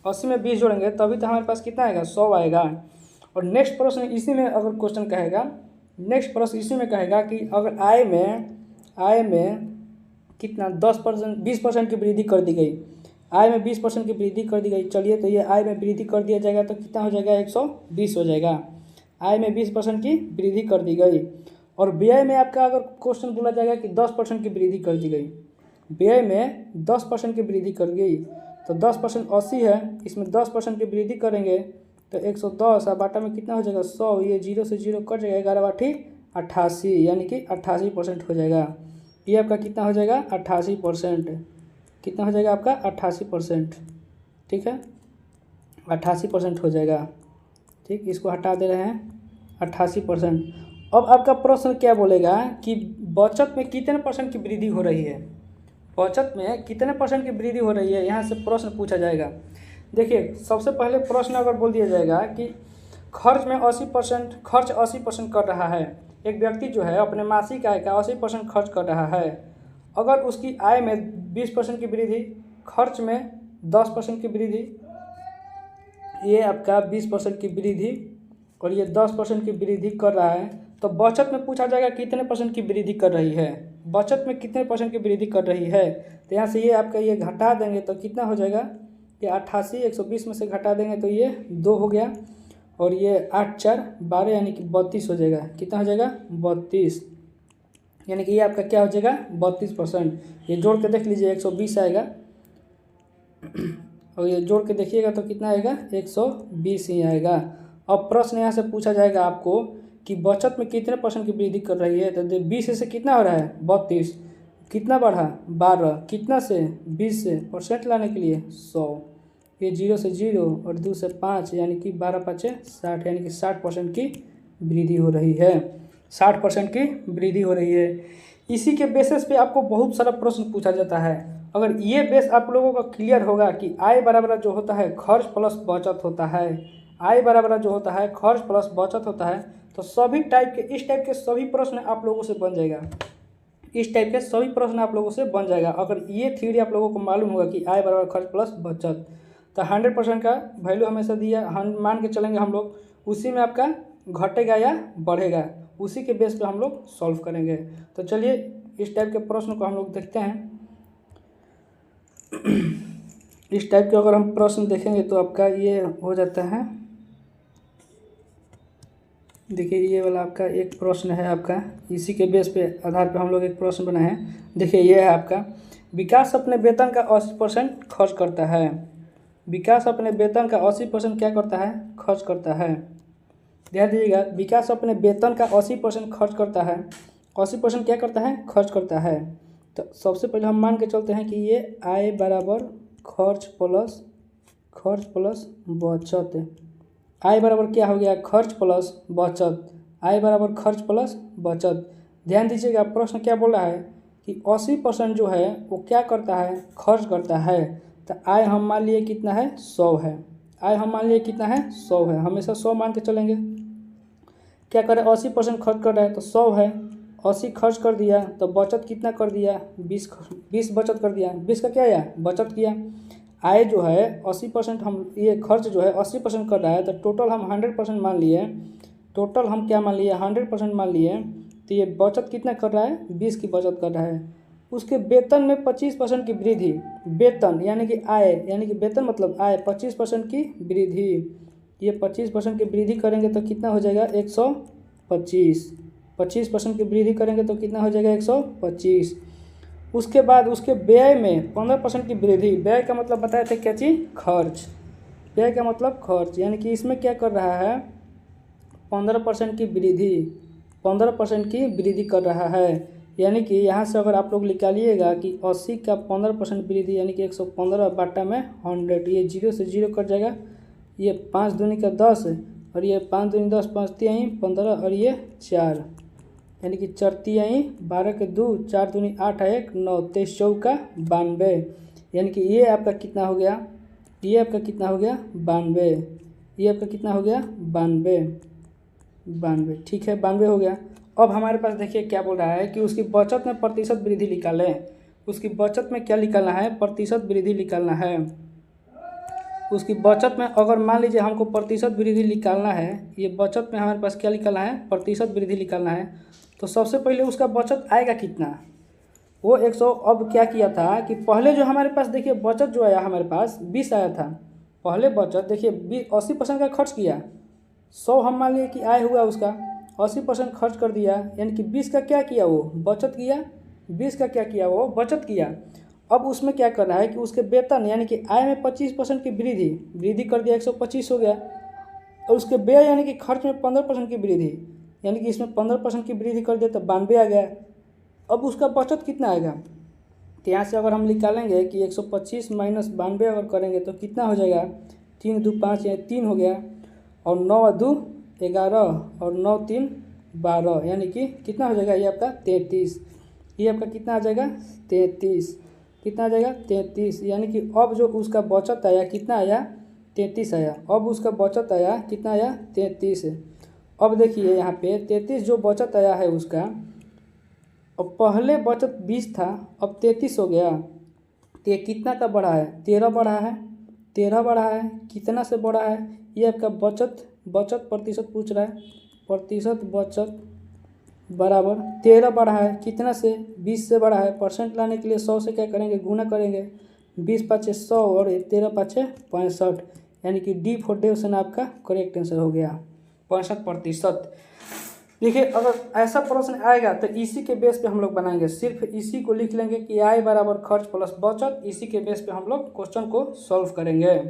80 में 20 जोड़ेंगे तभी तो हमारे पास कितना आएगा, 100 आएगा। और नेक्स्ट प्रश्न इसी में अगर क्वेश्चन कहेगा, नेक्स्ट प्रश्न इसी में कहेगा कि अगर आय में कितना 10% 20% की वृद्धि कर दी गई, आय में 20% की वृद्धि कर दी गई। चलिए तो ये आय में वृद्धि कर दिया जाएगा तो कितना हो जाएगा, 120 हो जाएगा। आय में 20% की वृद्धि कर दी गई। और व्यय में आपका अगर क्वेश्चन बोला जाएगा कि 10% की वृद्धि कर दी गई, व्यय में 10% की वृद्धि कर गई, तो 10% 80 है, इसमें 10% की वृद्धि करेंगे तो 110, और बाटा में कितना हो जाएगा 100, ये 0 से 0 कट जाएगा, 11 बाटी 88, यानी कि 88% हो जाएगा। ये आपका कितना हो जाएगा, 88%। कितना हो जाएगा आपका 88%, ठीक है, 88% हो जाएगा। ठीक, इसको हटा दे रहे हैं 88%। अब आपका प्रश्न क्या बोलेगा कि बचत में कितने परसेंट की वृद्धि हो रही है, बचत में कितने परसेंट की वृद्धि हो रही है, यहाँ से प्रश्न पूछा जाएगा। देखिए सबसे पहले प्रश्न अगर बोल दिया जाएगा कि खर्च में 80%, खर्च 80% कर रहा है, एक व्यक्ति जो है अपने मासिक आय का 80% खर्च कर रहा है। अगर उसकी आय में 20% की वृद्धि, खर्च में 10% की वृद्धि, ये आपका 20% की वृद्धि, और ये 10% की वृद्धि कर रहा है, तो बचत में पूछा जाएगा कितने परसेंट की वृद्धि कर रही है, बचत में कितने परसेंट की वृद्धि कर रही है। तो यहाँ से ये आपका ये घटा देंगे तो कितना हो जाएगा, ये 88, 120 में से घटा देंगे तो ये 2 हो गया, और ये 8 4 12 यानी कि 32 हो जाएगा। कितना हो जाएगा, 32, यानी कि ये आपका क्या हो जाएगा 32%। ये जोड़ के देख लीजिए 120 आएगा, और ये जोड़ के देखिएगा तो कितना आएगा, 120 ही आएगा। अब प्रश्न यहाँ से पूछा जाएगा आपको कि बचत में कितने परसेंट की वृद्धि कर रही है, तो 20 से कितना हो रहा है 32, कितना बढ़ा 12, कितना से 20 से, परसेंट लाने के लिए 100, ये 0 से 0 और 2 से 5 यानी कि 12 5 60, यानी कि 60% की वृद्धि हो रही है, 60% की वृद्धि हो रही है। इसी के बेसिस पे आपको बहुत सारा प्रश्न पूछा जाता है। अगर ये बेस आप लोगों का क्लियर होगा कि आय बराबर जो होता है खर्च प्लस बचत होता है, आय बराबर जो होता है खर्च प्लस बचत होता है, तो सभी टाइप के, इस टाइप के सभी प्रश्न आप लोगों से बन जाएगा, इस टाइप के सभी प्रश्न आप लोगों से बन जाएगा। अगर ये थ्योरी आप लोगों को मालूम होगा कि आय बराबर खर्च प्लस बचत, तो 100% का वैल्यू हमेशा दिया, हम मान के चलेंगे हम लोग, उसी में आपका घटेगा या बढ़ेगा, उसी के बेस पे हम लोग सॉल्व करेंगे। तो चलिए इस टाइप के प्रश्न को हम लोग देखते हैं। इस टाइप के अगर हम प्रश्न देखेंगे तो आपका ये हो जाता है। देखिए ये वाला आपका एक प्रश्न है आपका, इसी के बेस पे आधार पे हम लोग एक प्रश्न बनाए हैं। देखिए ये है आपका, विकास अपने वेतन का 80% खर्च करता है। विकास अपने वेतन का 80% क्या करता है? खर्च करता है। ध्यान दीजिएगा, विकास अपने वेतन का 80% खर्च करता है। 80% क्या करता है? खर्च करता है। तो सबसे पहले हम मान के चलते हैं कि ये आय बराबर खर्च प्लस बचत। आय बराबर क्या हो गया? खर्च प्लस बचत। आय बराबर खर्च प्लस बचत। ध्यान दीजिएगा, प्रश्न क्या बोल रहा है कि 80% जो है वो क्या करता है? खर्च करता है। तो आय हम मान लिए कितना है? 100 है। आय हम मान लिए कितना है? 100 है। हमेशा 100 मान के चलेंगे। क्या करें? 80% खर्च कर रहा है तो 100 है, 80 खर्च कर दिया तो बचत कितना कर दिया? 20 बचत कर दिया। 20 का क्या आया? बचत किया। आय जो है 80%, हम ये खर्च जो है 80% कर रहा है तो टोटल हम 100% मान लिए। टोटल हम क्या मान लिए? 100% मान लिए। तो ये बचत कितना कर रहा है? 20 की बचत कर रहा है। उसके वेतन में 25% की वृद्धि। वेतन यानी कि आय, यानी कि वेतन मतलब आय, 25% की वृद्धि। ये 25% की वृद्धि करेंगे तो कितना हो जाएगा? 125। 25% की वृद्धि करेंगे तो कितना हो जाएगा? 125। उसके बाद उसके व्यय में 15% की वृद्धि। व्यय का मतलब बताए थे क्या चीज़? खर्च। व्यय का मतलब खर्च, यानी कि इसमें क्या कर रहा है? 15% की वृद्धि। 15% की वृद्धि कर रहा है। यानी कि यहाँ से अगर आप लोग निकालिएगा कि 80 का 15% वृद्धि यानी कि 115 बाटा में 100, ये 0 से 0 कट जाएगा। ये 5 दूनी का 10 और ये 5 दूनी 10, 5 तिहाई 15 और ये 4, यानी कि 4 तिहाई 12 के 2, 4 दूनी 8 है 1 9, 23 चौका 92। यानी कि ये आपका कितना हो गया? ये आपका कितना हो गया? 92। ये आपका कितना हो गया? 92। ठीक है, 92 हो गया। अब हमारे पास देखिए क्या बोल रहा है कि उसकी बचत में प्रतिशत वृद्धि निकालें। उसकी बचत में क्या निकालना है? प्रतिशत वृद्धि निकालना है। उसकी बचत में अगर मान लीजिए हमको प्रतिशत वृद्धि निकालना है, ये बचत में हमारे पास क्या निकालना है? प्रतिशत वृद्धि निकालना है। तो सबसे पहले उसका बचत आएगा कितना? वो 100। अब क्या किया था कि पहले जो हमारे पास देखिए बचत जो आया हमारे पास 20 आया था। पहले बचत देखिए 80% का खर्च किया। 100 हम मान लिए कि आय हुआ उसका, 80% खर्च कर दिया, यानी कि 20 का क्या किया? वो बचत किया। 20 का क्या किया? वो बचत किया। अब उसमें क्या कर रहा है कि उसके वेतन यानी कि आय में 25% की वृद्धि कर दिया, 125 हो गया। और उसके व्यय यानी कि खर्च में 15% की वृद्धि, यानी कि इसमें 15% की वृद्धि कर दिया तो 92 आ गया। अब उसका बचत कितना आएगा? तो यहाँ से अगर हम निकालेंगे कि 125 माइनस 92 अगर करेंगे तो कितना हो जाएगा? 3 2 5 या 3 हो गया, और 9 2 11 और 9 3 12, यानी कि कितना हो जाएगा? ये आपका 33। ये आपका कितना आ जाएगा? 33। कितना आ जाएगा? 33। यानी कि अब जो उसका बचत आया कितना आया? 33 आया। अब उसका बचत आया कितना आया? 33। अब देखिए यहाँ पे 33 जो बचत आया है उसका, अब पहले बचत 20 था, अब 33 हो गया। तो ये कितना का बढ़ा है? 13 बढ़ा है। 13 बढ़ा है। कितना से बढ़ा है? ये आपका बचत प्रतिशत पूछ रहा है। प्रतिशत बचत बराबर 13 बढ़ा है। कितना से? 20 से बढ़ा है। परसेंट लाने के लिए 100 से क्या करेंगे? गुना करेंगे। 20 पाँचे 100 और 13 पाँचे 65, यानी कि डी फॉर डे ऑप्शन आपका करेक्ट आंसर हो गया, 65%। देखिए अगर ऐसा प्रश्न आएगा तो इसी के बेस पे हम लोग बनाएंगे, सिर्फ इसी को लिख लेंगे कि आय बराबर खर्च प्लस बचत। इसी के बेस पे हम लोग क्वेश्चन को सॉल्व करेंगे।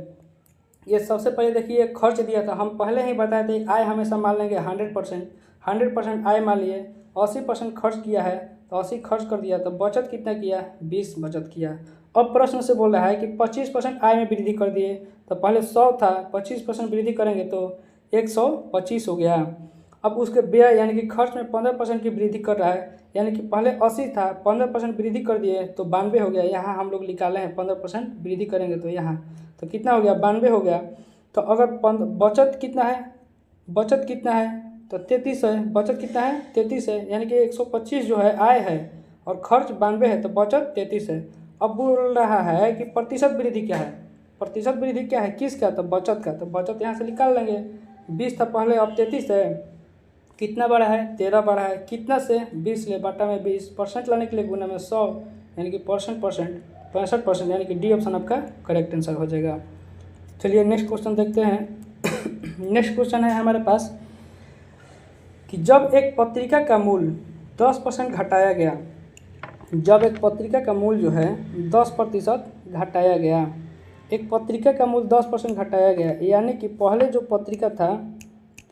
ये सबसे पहले देखिए खर्च दिया था, हम पहले ही बताए थे आय हमेशा मान लेंगे 100%। 100% आय मान लिए, 80% खर्च किया है तो 80 खर्च कर दिया, तो बचत कितना किया? 20 बचत किया। अब प्रश्न से बोल रहा है कि 25% आय में वृद्धि कर दिए, तो पहले 100 था, 25% वृद्धि करेंगे तो 125 हो गया। अब उसके व्यय यानी कि खर्च में 15% की वृद्धि कर रहा है, यानी कि पहले 80 था, 15% वृद्धि कर दिए तो 92 हो गया। यहाँ हम लोग निकाले हैं 15% वृद्धि करेंगे तो यहाँ तो कितना हो गया? 92 हो गया। तो अगर बचत कितना है? बचत कितना है? तो 33 है। बचत कितना है? 33 है, यानी कि 125 जो है आय है और खर्च 92 है, तो बचत 33 है। अब बोल रहा है कि प्रतिशत वृद्धि क्या है? प्रतिशत वृद्धि क्या है? किसका? तो बचत का। तो बचत यहाँ से निकाल लेंगे। 20 था पहले, अब 33 है। कितना बढ़ा है? 13 बढ़ा है। कितना से? 20 ले, बाटा में 20, परसेंट लाने के लिए गुना में 100, यानी कि परसेंट। 65%, यानी कि डी ऑप्शन आपका करेक्ट आंसर हो जाएगा। चलिए नेक्स्ट क्वेश्चन देखते हैं। नेक्स्ट क्वेश्चन है हमारे पास कि जब एक पत्रिका का मूल्य 10% घटाया गया, जब एक पत्रिका का मूल्य जो है 10% घटाया गया, एक पत्रिका का मूल्य 10% घटाया गया, यानी कि पहले जो पत्रिका था,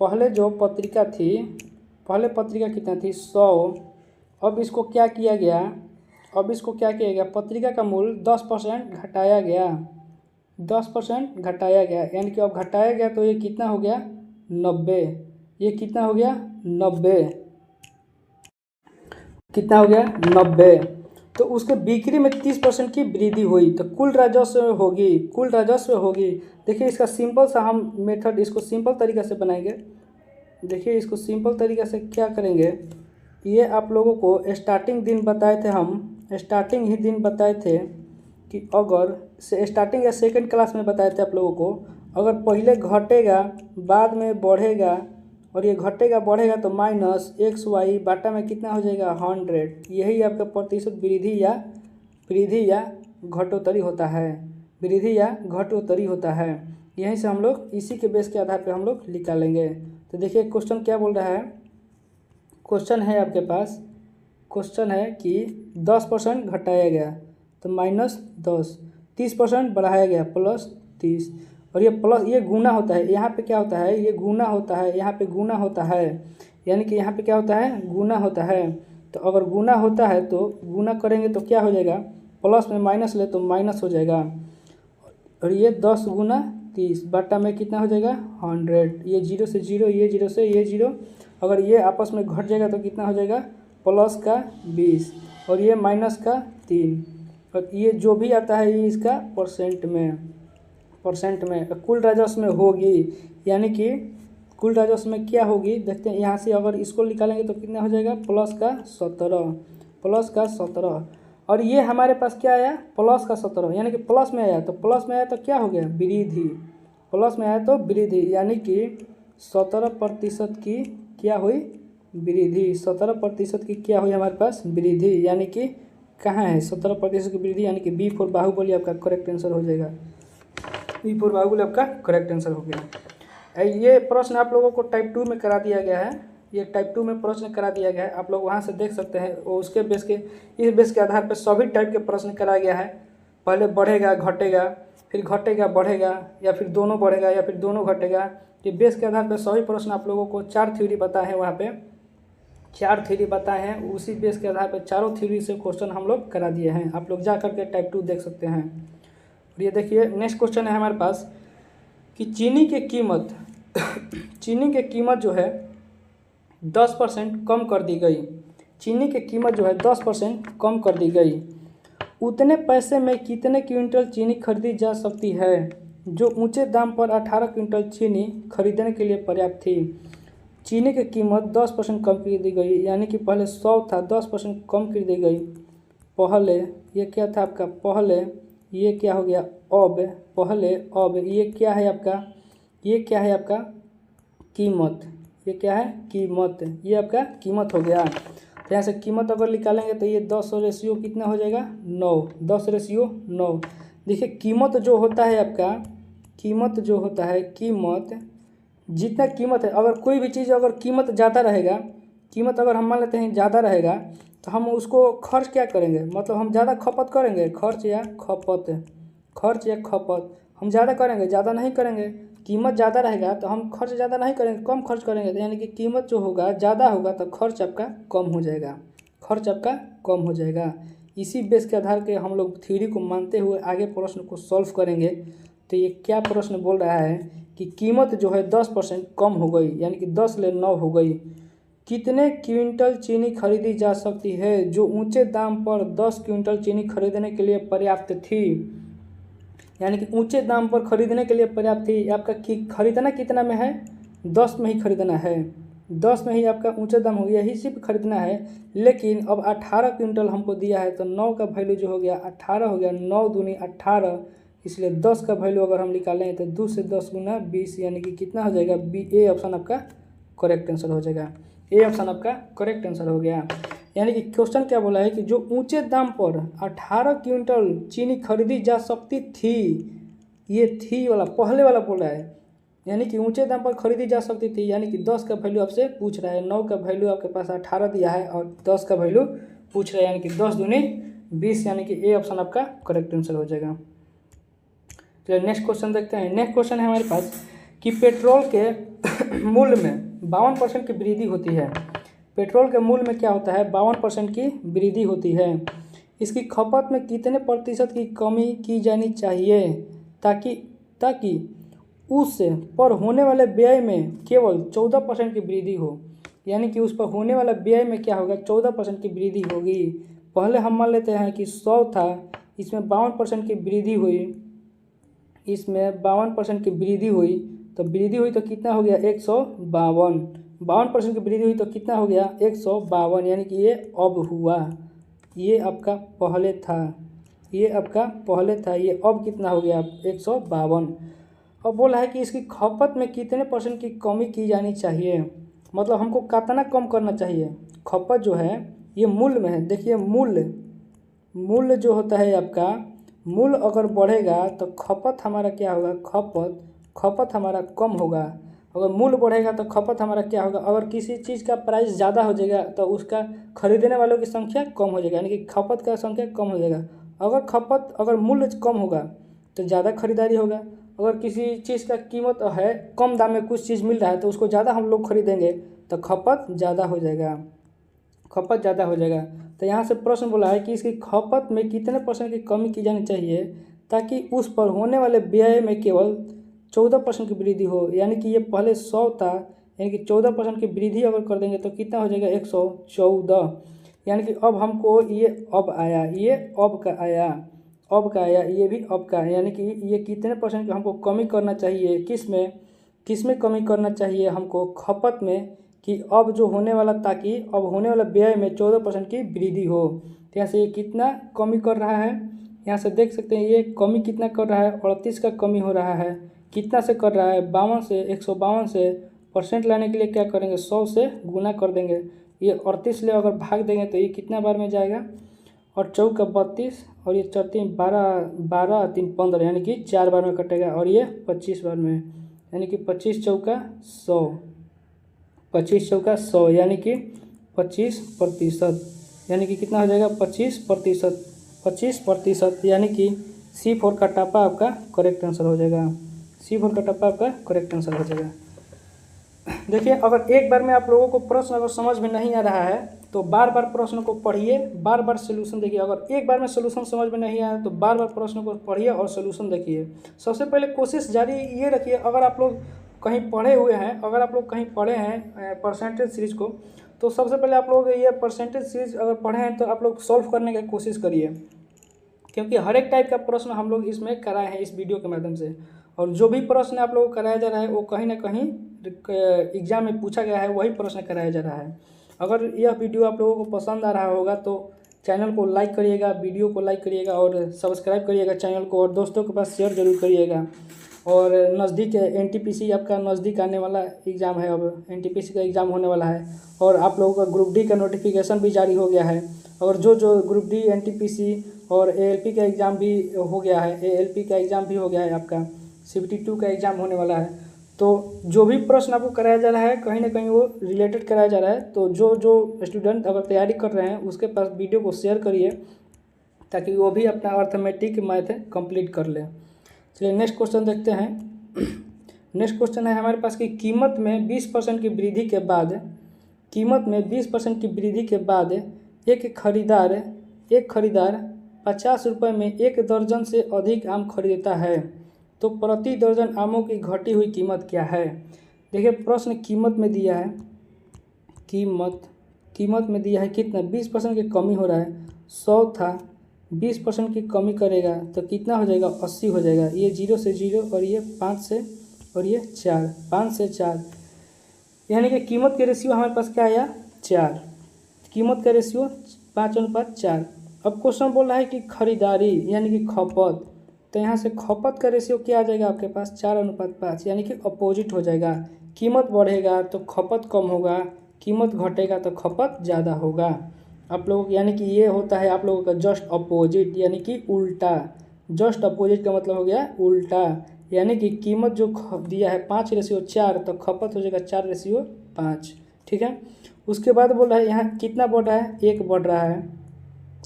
पहले जो पत्रिका थी, पहले पत्रिका कितना थी 100, अब इसको क्या किया गया, अब इसको क्या किया गया, पत्रिका का मूल्य 10% घटाया गया, 10% घटाया गया, यानी कि अब घटाया गया तो ये कितना हो गया 90, ये कितना हो गया 90, कितना हो गया 90। तो उसके बिक्री में 30% की वृद्धि हुई तो कुल राजस्व होगी, कुल राजस्व होगी। देखिए इसका सिंपल सा हम मेथड, इसको सिंपल तरीक़े से बनाएंगे। देखिए इसको सिंपल तरीक़े से क्या करेंगे, ये आप लोगों को स्टार्टिंग दिन बताए थे, हम स्टार्टिंग ही दिन बताए थे कि अगर से स्टार्टिंग या सेकंड क्लास में बताए थे आप लोगों को, अगर पहले घटेगा बाद में बढ़ेगा और ये घटेगा बढ़ेगा तो माइनस एक्स वाई बाटा में कितना हो जाएगा 100, यही आपका प्रतिशत वृद्धि या घटोत्तरी होता है, वृद्धि या घटोत्तरी होता है। यहीं से हम लोग इसी के बेस के आधार पर हम लोग निकालेंगे। तो देखिए क्वेश्चन क्या बोल रहा है, क्वेश्चन है आपके पास, क्वेश्चन है कि 10% घटाया गया तो -10, 30% बढ़ाया गया +30, और ये प्लस ये गुना होता है, यहाँ पे क्या होता है ये गुना होता है, यहाँ पे गुना होता है, यानी कि यहाँ पे क्या होता है गुना होता है। तो अगर गुना होता है तो गुना करेंगे तो क्या हो जाएगा, प्लस में माइनस ले तो माइनस हो जाएगा, और ये 10 गुना 30 बटा में कितना हो जाएगा 100, ये 0 से 0, ये 0 से ये 0, अगर ये आपस में घट जाएगा तो कितना हो जाएगा प्लस का 20 और ये माइनस का 3, और ये जो भी आता है ये इसका परसेंट में कुल राजस्व में होगी, यानी कि कुल राजस्व में क्या होगी देखते हैं। यहाँ से अगर इसको निकालेंगे तो कितना हो जाएगा प्लस का 17, और ये हमारे पास क्या आया प्लस का 17, यानी कि प्लस में आया तो क्या हो गया वृद्धि, प्लस में आया तो वृद्धि, यानी कि 17% की क्या हुई वृद्धि, 17% की क्या हुई हमारे पास वृद्धि, यानी कि कहाँ है 17% की वृद्धि, यानी कि B4 बाहुबली आपका करेक्ट आंसर हो जाएगा, B4 बाहुबली आपका करेक्ट आंसर हो गया। ये प्रश्न आप लोगों को टाइप 2 में करा दिया गया है, ये टाइप 2 में प्रश्न करा दिया गया है, आप लोग वहाँ से देख सकते हैं। और उसके बेस के इस बेस के आधार पर सभी टाइप के प्रश्न कराया गया है, पहले बढ़ेगा घटेगा, फिर घटेगा बढ़ेगा, या फिर दोनों बढ़ेगा या फिर दोनों घटेगा। ये बेस के आधार पर सभी प्रश्न आप लोगों को 4 थ्योरी बताए हैं, वहाँ पे 4 थ्योरी बताए हैं, उसी बेस के आधार पर चारों थ्योरी से क्वेश्चन हम लोग करा दिए हैं, आप लोग जा करके टाइप 2 देख सकते हैं। और ये देखिए नेक्स्ट क्वेश्चन है हमारे पास कि चीनी की कीमत जो है 10% कम कर दी गई, चीनी की कीमत जो है 10% कम कर दी गई, उतने पैसे में कितने क्विंटल चीनी खरीदी जा सकती है जो ऊंचे दाम पर 18 क्विंटल चीनी खरीदने के लिए पर्याप्त थी। चीनी की कीमत 10% कम कर दी गई, यानी कि पहले 100 था 10% कम कर दी गई, पहले ये क्या था आपका, पहले ये क्या हो गया अब, पहले अब ये क्या है आपका, ये क्या है आपका कीमत, ये क्या है कीमत, ये आपका कीमत हो गया। तो यहाँ से कीमत अगर निकालेंगे तो ये 10 रेशियो कितना हो जाएगा 9, 10 रेशियो 9। देखिए कीमत जो होता है आपका, कीमत जो होता है, कीमत जितना कीमत है, अगर कोई भी चीज़ अगर कीमत ज़्यादा रहेगा, कीमत अगर हम मान लेते हैं ज़्यादा रहेगा तो हम उसको खर्च क्या करेंगे, मतलब हम ज़्यादा खपत करेंगे, खर्च या खपत हम ज़्यादा करेंगे, ज़्यादा नहीं करेंगे। कीमत ज़्यादा रहेगा तो हम खर्च ज़्यादा नहीं करेंगे, कम खर्च करेंगे, तो यानी कि कीमत जो होगा ज़्यादा होगा तो खर्च आपका कम हो जाएगा, खर्च आपका कम हो जाएगा। इसी बेस के आधार के हम लोग थ्योरी को मानते हुए आगे प्रश्न को सॉल्व करेंगे। तो ये क्या प्रश्न बोल रहा है कि कीमत जो है 10% कम हो गई, यानी कि 10 ले 9 हो गई, कितने क्विंटल चीनी खरीदी जा सकती है जो ऊंचे दाम पर 10 क्विंटल चीनी खरीदने के लिए पर्याप्त थी, यानी कि ऊंचे दाम पर खरीदने के लिए पर्याप्त थी। आपका खरीदना कितना में है 10 में ही खरीदना है, 10 में ही आपका ऊंचे दाम हो गया, यही सिर्फ खरीदना है। लेकिन अब 18 क्विंटल हमको दिया है तो 9 का वैल्यू जो हो गया 18 हो गया, 9 दूनी 18, इसलिए 10 का वैल्यू अगर हम निकालें तो 2 से 10 गुना 20, यानी कि कितना हो जाएगा ए ऑप्शन आपका करेक्ट आंसर हो जाएगा, ए ऑप्शन आपका करेक्ट आंसर हो गया। यानी कि क्वेश्चन क्या बोला है कि जो ऊंचे दाम पर 18 क्विंटल चीनी खरीदी जा सकती थी, ये थी वाला पहले वाला बोला है, यानी कि ऊंचे दाम पर खरीदी जा सकती थी, यानी कि 10 का वैल्यू आपसे पूछ रहा है, 9 का वैल्यू आपके पास 18 दिया है और 10 का वैल्यू पूछ रहा है, यानी कि 10 दूनी 20, यानी कि ए ऑप्शन आपका करेक्ट आंसर हो जाएगा। चलिए नेक्स्ट क्वेश्चन देखते हैं। नेक्स्ट क्वेश्चन है हमारे पास कि पेट्रोल के मूल्य में 52% की वृद्धि होती है। पेट्रोल के मूल्य में क्या होता है, 52% की वृद्धि होती है। इसकी खपत में कितने प्रतिशत की कमी की जानी चाहिए ताकि उस पर होने वाले व्यय में केवल 14% की वृद्धि हो, यानी कि उस पर होने वाला व्यय में क्या होगा, 14% की वृद्धि होगी। पहले हम मान लेते हैं कि 100 था, इसमें 52% की वृद्धि हुई, इसमें 52% की वृद्धि हुई, तो वृद्धि हुई तो कितना हो गया 152, 52% की वृद्धि हुई तो कितना हो गया 152, यानी कि ये अब हुआ, ये आपका पहले था, ये आपका पहले था, ये अब कितना हो गया 152। अब बोला है कि इसकी खपत में कितने % की कमी की जानी चाहिए, मतलब हमको कितना कम करना चाहिए। खपत जो है ये मूल्य में है, देखिए मूल्य जो होता है आपका, मूल्य अगर बढ़ेगा तो खपत हमारा क्या होगा, खपत हमारा कम होगा। अगर मूल्य बढ़ेगा तो खपत हमारा क्या होगा, अगर किसी चीज़ का प्राइस ज़्यादा हो जाएगा तो उसका खरीदने वालों की संख्या कम हो जाएगा, यानी कि खपत का संख्या कम हो जाएगा। अगर मूल्य कम होगा तो ज़्यादा खरीदारी होगा। अगर किसी चीज़ का कीमत है, कम दाम में कुछ चीज़ मिल रहा है तो उसको ज़्यादा हम लोग खरीदेंगे तो खपत ज़्यादा हो जाएगा, तो यहाँ से प्रश्न बोला है कि इसकी खपत में कितने % की कमी की जानी चाहिए ताकि उस पर होने वाले व्यय में केवल 14% की वृद्धि हो, यानी कि ये पहले 100 था, यानी कि 14% की वृद्धि अगर कर देंगे तो कितना हो जाएगा 114, यानी कि अब हमको ये अब आया, ये अब का आया, ये भी अब का, यानी कि ये कितने % की हमको कमी करना चाहिए, किस में कमी करना चाहिए हमको, खपत में, कि अब जो होने वाला, ताकि अब होने वाला व्यय में 14% की वृद्धि हो। तो यहाँ से ये कितना कमी कर रहा है, यहाँ से देख सकते हैं ये कमी कितना कर रहा है, 38 का कमी हो रहा है। कितना से कर रहा है, 152 से % लाने के लिए क्या करेंगे, 100 से गुना कर देंगे, ये 38 ले अगर भाग देंगे तो ये कितना बार में जाएगा, और 4 का 32, और ये 4 3 12 3 15, यानी कि 4 बार में कटेगा, और ये 25 बार में, यानी कि 25 चौका 100, यानी कि 25%, यानी कि कितना हो जाएगा 25%, यानी कि C4 का टप्पा आपका करेक्ट आंसर हो जाएगा, C4 का टप्पा आपका करेक्ट आंसर हो जाएगा। देखिए अगर एक बार में आप लोगों को प्रश्न अगर समझ में नहीं आ रहा है तो बार बार प्रश्न को पढ़िए, बार बार सोल्यूशन देखिए। अगर एक बार में सोल्यूशन समझ में नहीं आया तो बार बार प्रश्न को पढ़िए और सोल्यूशन देखिए। सबसे पहले कोशिश जारी ये रखिए, अगर आप लोग कहीं पढ़े हुए हैं, अगर आप लोग कहीं पढ़े हैं परसेंटेज सीरीज को, तो सबसे पहले आप लोग ये परसेंटेज सीरीज अगर पढ़े हैं तो आप लोग सॉल्व करने की कोशिश करिए, क्योंकि हर एक टाइप का प्रश्न हम लोग इसमें कराए हैं इस वीडियो के माध्यम से। और जो भी प्रश्न आप लोगों को कराया जा रहा है वो कहीं ना कहीं एग्जाम में पूछा गया है, वही प्रश्न कराया जा रहा है। अगर यह वीडियो आप लोगों को पसंद आ रहा होगा तो चैनल को लाइक करिएगा, वीडियो को लाइक करिएगा और सब्सक्राइब करिएगा चैनल को, और दोस्तों के पास शेयर जरूर करिएगा। और नज़दीक NTPC आपका नज़दीक आने वाला एग्ज़ाम है, अब NTPC का एग्ज़ाम होने वाला है, और आप लोगों का ग्रुप डी का नोटिफिकेशन भी जारी हो गया है। और जो ग्रुप डी NTPC और ALP का एग्ज़ाम भी हो गया है, ALP का एग्ज़ाम भी हो गया है, आपका CBT 2 का एग्ज़ाम होने वाला है। तो जो भी प्रश्न आपको कराया जा रहा है कहीं ना कहीं वो रिलेटेड कराया जा रहा है, तो जो स्टूडेंट अगर तैयारी कर रहे हैं उसके पास वीडियो को शेयर करिए ताकि वो भी अपना अर्थमेटिक मैथ कंप्लीट कर ले। चलिए नेक्स्ट क्वेश्चन देखते हैं। नेक्स्ट क्वेश्चन है हमारे पास कि कीमत में 20% की वृद्धि के बाद, कीमत में 20% की वृद्धि के बाद एक खरीदार 50 रुपये में 1 दर्जन से अधिक आम खरीदता है, तो प्रति दर्जन आमों की घटी हुई कीमत क्या है। देखिए प्रश्न कीमत में दिया है, कीमत में दिया है कितना, 20% की कमी हो रहा है, 100 था, 20% की कमी करेगा तो कितना हो जाएगा 80 हो जाएगा। ये 0 से 0 और ये 5 से और ये 4, 5 से 4, यानी कि कीमत के रेशियो हमारे पास क्या आया 4, कीमत का रेशियो 5:4। अब क्वेश्चन बोल रहा है कि खरीदारी यानी कि खपत, तो यहाँ से खपत का रेशियो क्या आ जाएगा आपके पास 4:5, यानी कि अपोजिट हो जाएगा। कीमत बढ़ेगा तो खपत कम होगा, कीमत घटेगा तो खपत ज़्यादा होगा। आप लोगों यानी कि ये होता है आप लोगों का जस्ट अपोजिट यानी कि उल्टा। जस्ट अपोजिट का मतलब हो गया उल्टा, यानी कि कीमत जो दिया है 5:4 तो खपत हो जाएगा 4:5। ठीक है। उसके बाद बोल रहा है यहाँ कितना बढ़ रहा है, 1 बढ़ रहा है।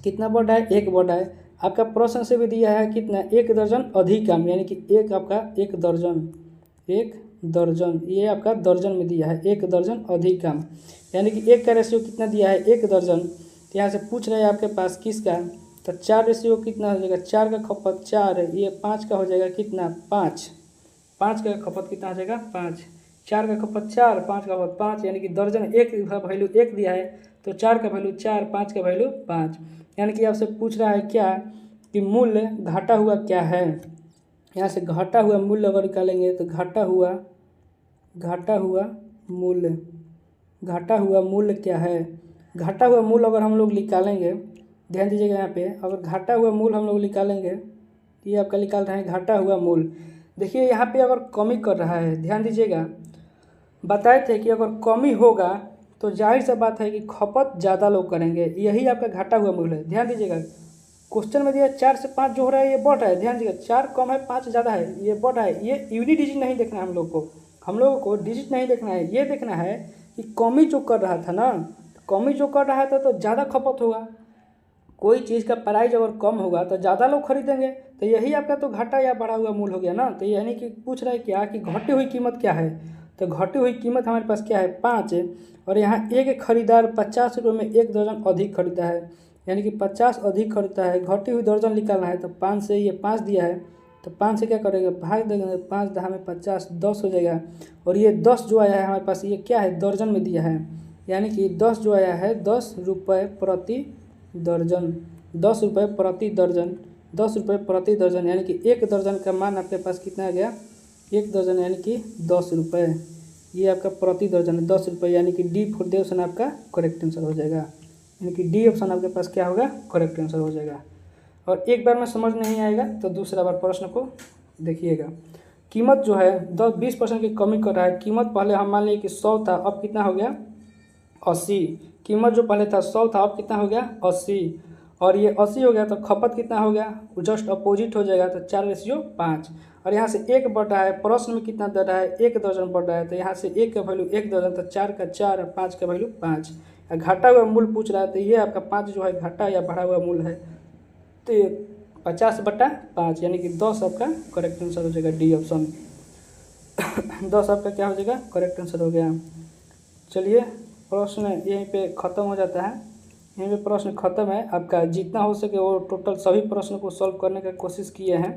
कितना बढ़ रहा है, 1 बढ़ रहा है। आपका प्रश्न से भी दिया है कितना, 1 दर्जन अधिकम, यानी कि एक आपका 1 दर्जन, 1 दर्जन, ये आपका दर्जन में दिया है 1 दर्जन अधिकम, यानी कि 1 का रेशियो कितना दिया है, 1 दर्जन। तो यहाँ से पूछ रहे हैं आपके पास किसका, तो 4 रेशियो कितना हो जाएगा, 4 का खपत 4, ये 5 का हो जाएगा कितना 5, 5 का खपत कितना हो जाएगा 5, 4 का खपत 4, 5 का खपत 5, यानी कि दर्जन 1 का वैल्यू 1 दिया है तो 4 का वैल्यू 4, 5 का वैल्यू 5। यानी कि आपसे पूछ रहा है क्या कि मूल्य घटा हुआ क्या है। यहाँ से घटा हुआ मूल्य अगर निकालेंगे तो घटा हुआ मूल्य, घटा हुआ मूल्य क्या है। घटा हुआ मूल्य अगर हम लोग निकालेंगे, ध्यान दीजिएगा यहाँ पे, अगर घटा हुआ मूल्य हम लोग निकालेंगे, ये आपका निकाल रहे हैं घटा हुआ मूल्य। देखिए यहाँ पे अगर कमी कर रहा है, ध्यान दीजिएगा, बताए थे कि अगर कमी होगा तो जाहिर सा बात है कि खपत ज़्यादा लोग करेंगे, यही आपका घटा हुआ मूल्य है। ध्यान दीजिएगा क्वेश्चन में दिया 4 से 5 जो हो रहा है ये बढ़ रहा है, ध्यान दीजिएगा 4 कम है 5 ज़्यादा है, ये बढ़ रहा है। ये यूनिट डिजिट नहीं देखना है हम लोगों को डिजिट नहीं देखना है, ये देखना है कि कमी जो कर रहा था ना, कमी जो कर रहा था तो ज़्यादा खपत होगा। कोई चीज़ का प्राइस अगर कम होगा तो ज़्यादा लोग खरीदेंगे, तो यही आपका तो घटा या बढ़ा हुआ मूल्य हो गया ना। तो यानी कि पूछ रहा है क्या कि घटी हुई कीमत क्या है, तो घटी हुई कीमत हमारे पास क्या है 5, और यहाँ एक खरीदार 50 रुपये में 1 दर्जन अधिक खरीदा है, यानी कि 50 अधिक खरीदता है। घटी हुई दर्जन निकालना है तो 5 से ये 5 दिया है तो 5 से क्या करेंगे, भाग देंगे, 5 10 में 50, 10 हो जाएगा। और ये 10 जो आया है हमारे पास ये क्या है, दर्जन में दिया है, यानी कि 10 जो आया है 10 रुपये प्रति दर्जन, 10 रुपये प्रति दर्जन, 10 रुपये प्रति दर्जन, यानी कि 1 दर्जन का मान आपके पास कितना आ गया, 1 दर्जन यानी कि 10 रुपये, ये आपका प्रति दर्जन है 10 रुपये, यानी कि डी फॉर डी ऑप्शन आपका करेक्ट आंसर हो जाएगा, यानी कि डी ऑप्शन आपके पास क्या होगा, करेक्ट आंसर हो जाएगा। और एक बार में समझ नहीं आएगा तो दूसरा बार प्रश्न को देखिएगा। कीमत जो है 20% की कमी कर रहा है। कीमत पहले हम मान लिए कि 100 था, अब कितना हो गया 80। कीमत जो पहले था 100 था, अब कितना हो गया 80, और ये 80 हो गया तो खपत कितना हो गया, जस्ट अपोजिट हो जाएगा तो 4:5। और यहाँ से 1 बढ़ रहा है, प्रश्न में कितना दे रहा है 1 दर्जन बढ़ रहा है, तो यहाँ से 1 का वैल्यू 1 दर्जन, तो 4 का 4, 5 का वैल्यू 5। घटा हुआ मूल्य पूछ रहा है तो ये आपका 5 जो है घटा या बढ़ा हुआ मूल्य है, तो ये 50/5 यानी कि 10 आपका करेक्ट आंसर हो जाएगा, डी ऑप्शन 10 आपका क्या हो जाएगा, करेक्ट आंसर हो गया। चलिए प्रश्न यहीं पे ख़त्म हो जाता है, यहीं पे प्रश्न ख़त्म है आपका। जितना हो सके वो टोटल सभी प्रश्न को सॉल्व करने का कोशिश किए हैं,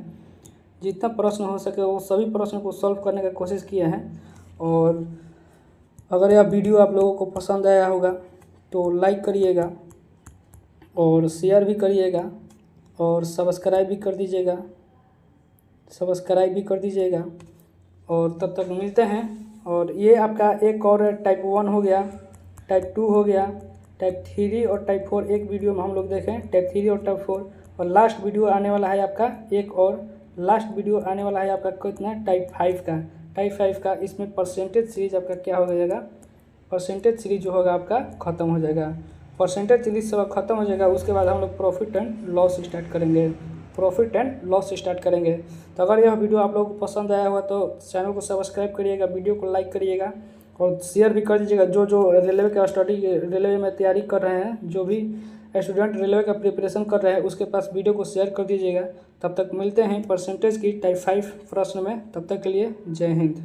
जितना प्रश्न हो सके वो सभी प्रश्न को सॉल्व करने का कोशिश किए हैं। और अगर यह वीडियो आप लोगों को पसंद आया होगा तो लाइक करिएगा और शेयर भी करिएगा और सब्सक्राइब भी कर दीजिएगा, और तब तक मिलते हैं। और ये आपका एक और टाइप 1 हो गया, टाइप 2 हो गया, टाइप 3 और टाइप 4 एक वीडियो में हम लोग देखें, टाइप 3 और टाइप 4। और लास्ट वीडियो आने वाला है आपका एक और लास्ट वीडियो आने वाला है आपका कितना, टाइप 5 का, टाइप 5 का। इसमें परसेंटेज सीरीज आपका क्या हो जाएगा, परसेंटेज सीरीज जो होगा आपका ख़त्म हो जाएगा। परसेंटेज सीरीज सब ख़त्म हो जाएगा, उसके बाद हम लोग प्रॉफिट एंड लॉस स्टार्ट करेंगे। तो अगर यह वीडियो आप लोगों को पसंद आया हुआ तो चैनल को सब्सक्राइब करिएगा, वीडियो को लाइक करिएगा और शेयर भी कर दीजिएगा। जो रेलवे का रेलवे में तैयारी कर रहे हैं, जो भी स्टूडेंट रेलवे का प्रिपरेशन कर रहे हैं उसके पास वीडियो को शेयर कर दीजिएगा। तब तक मिलते हैं परसेंटेज की टाइप 5 प्रश्न में, तब तक के लिए जय हिंद।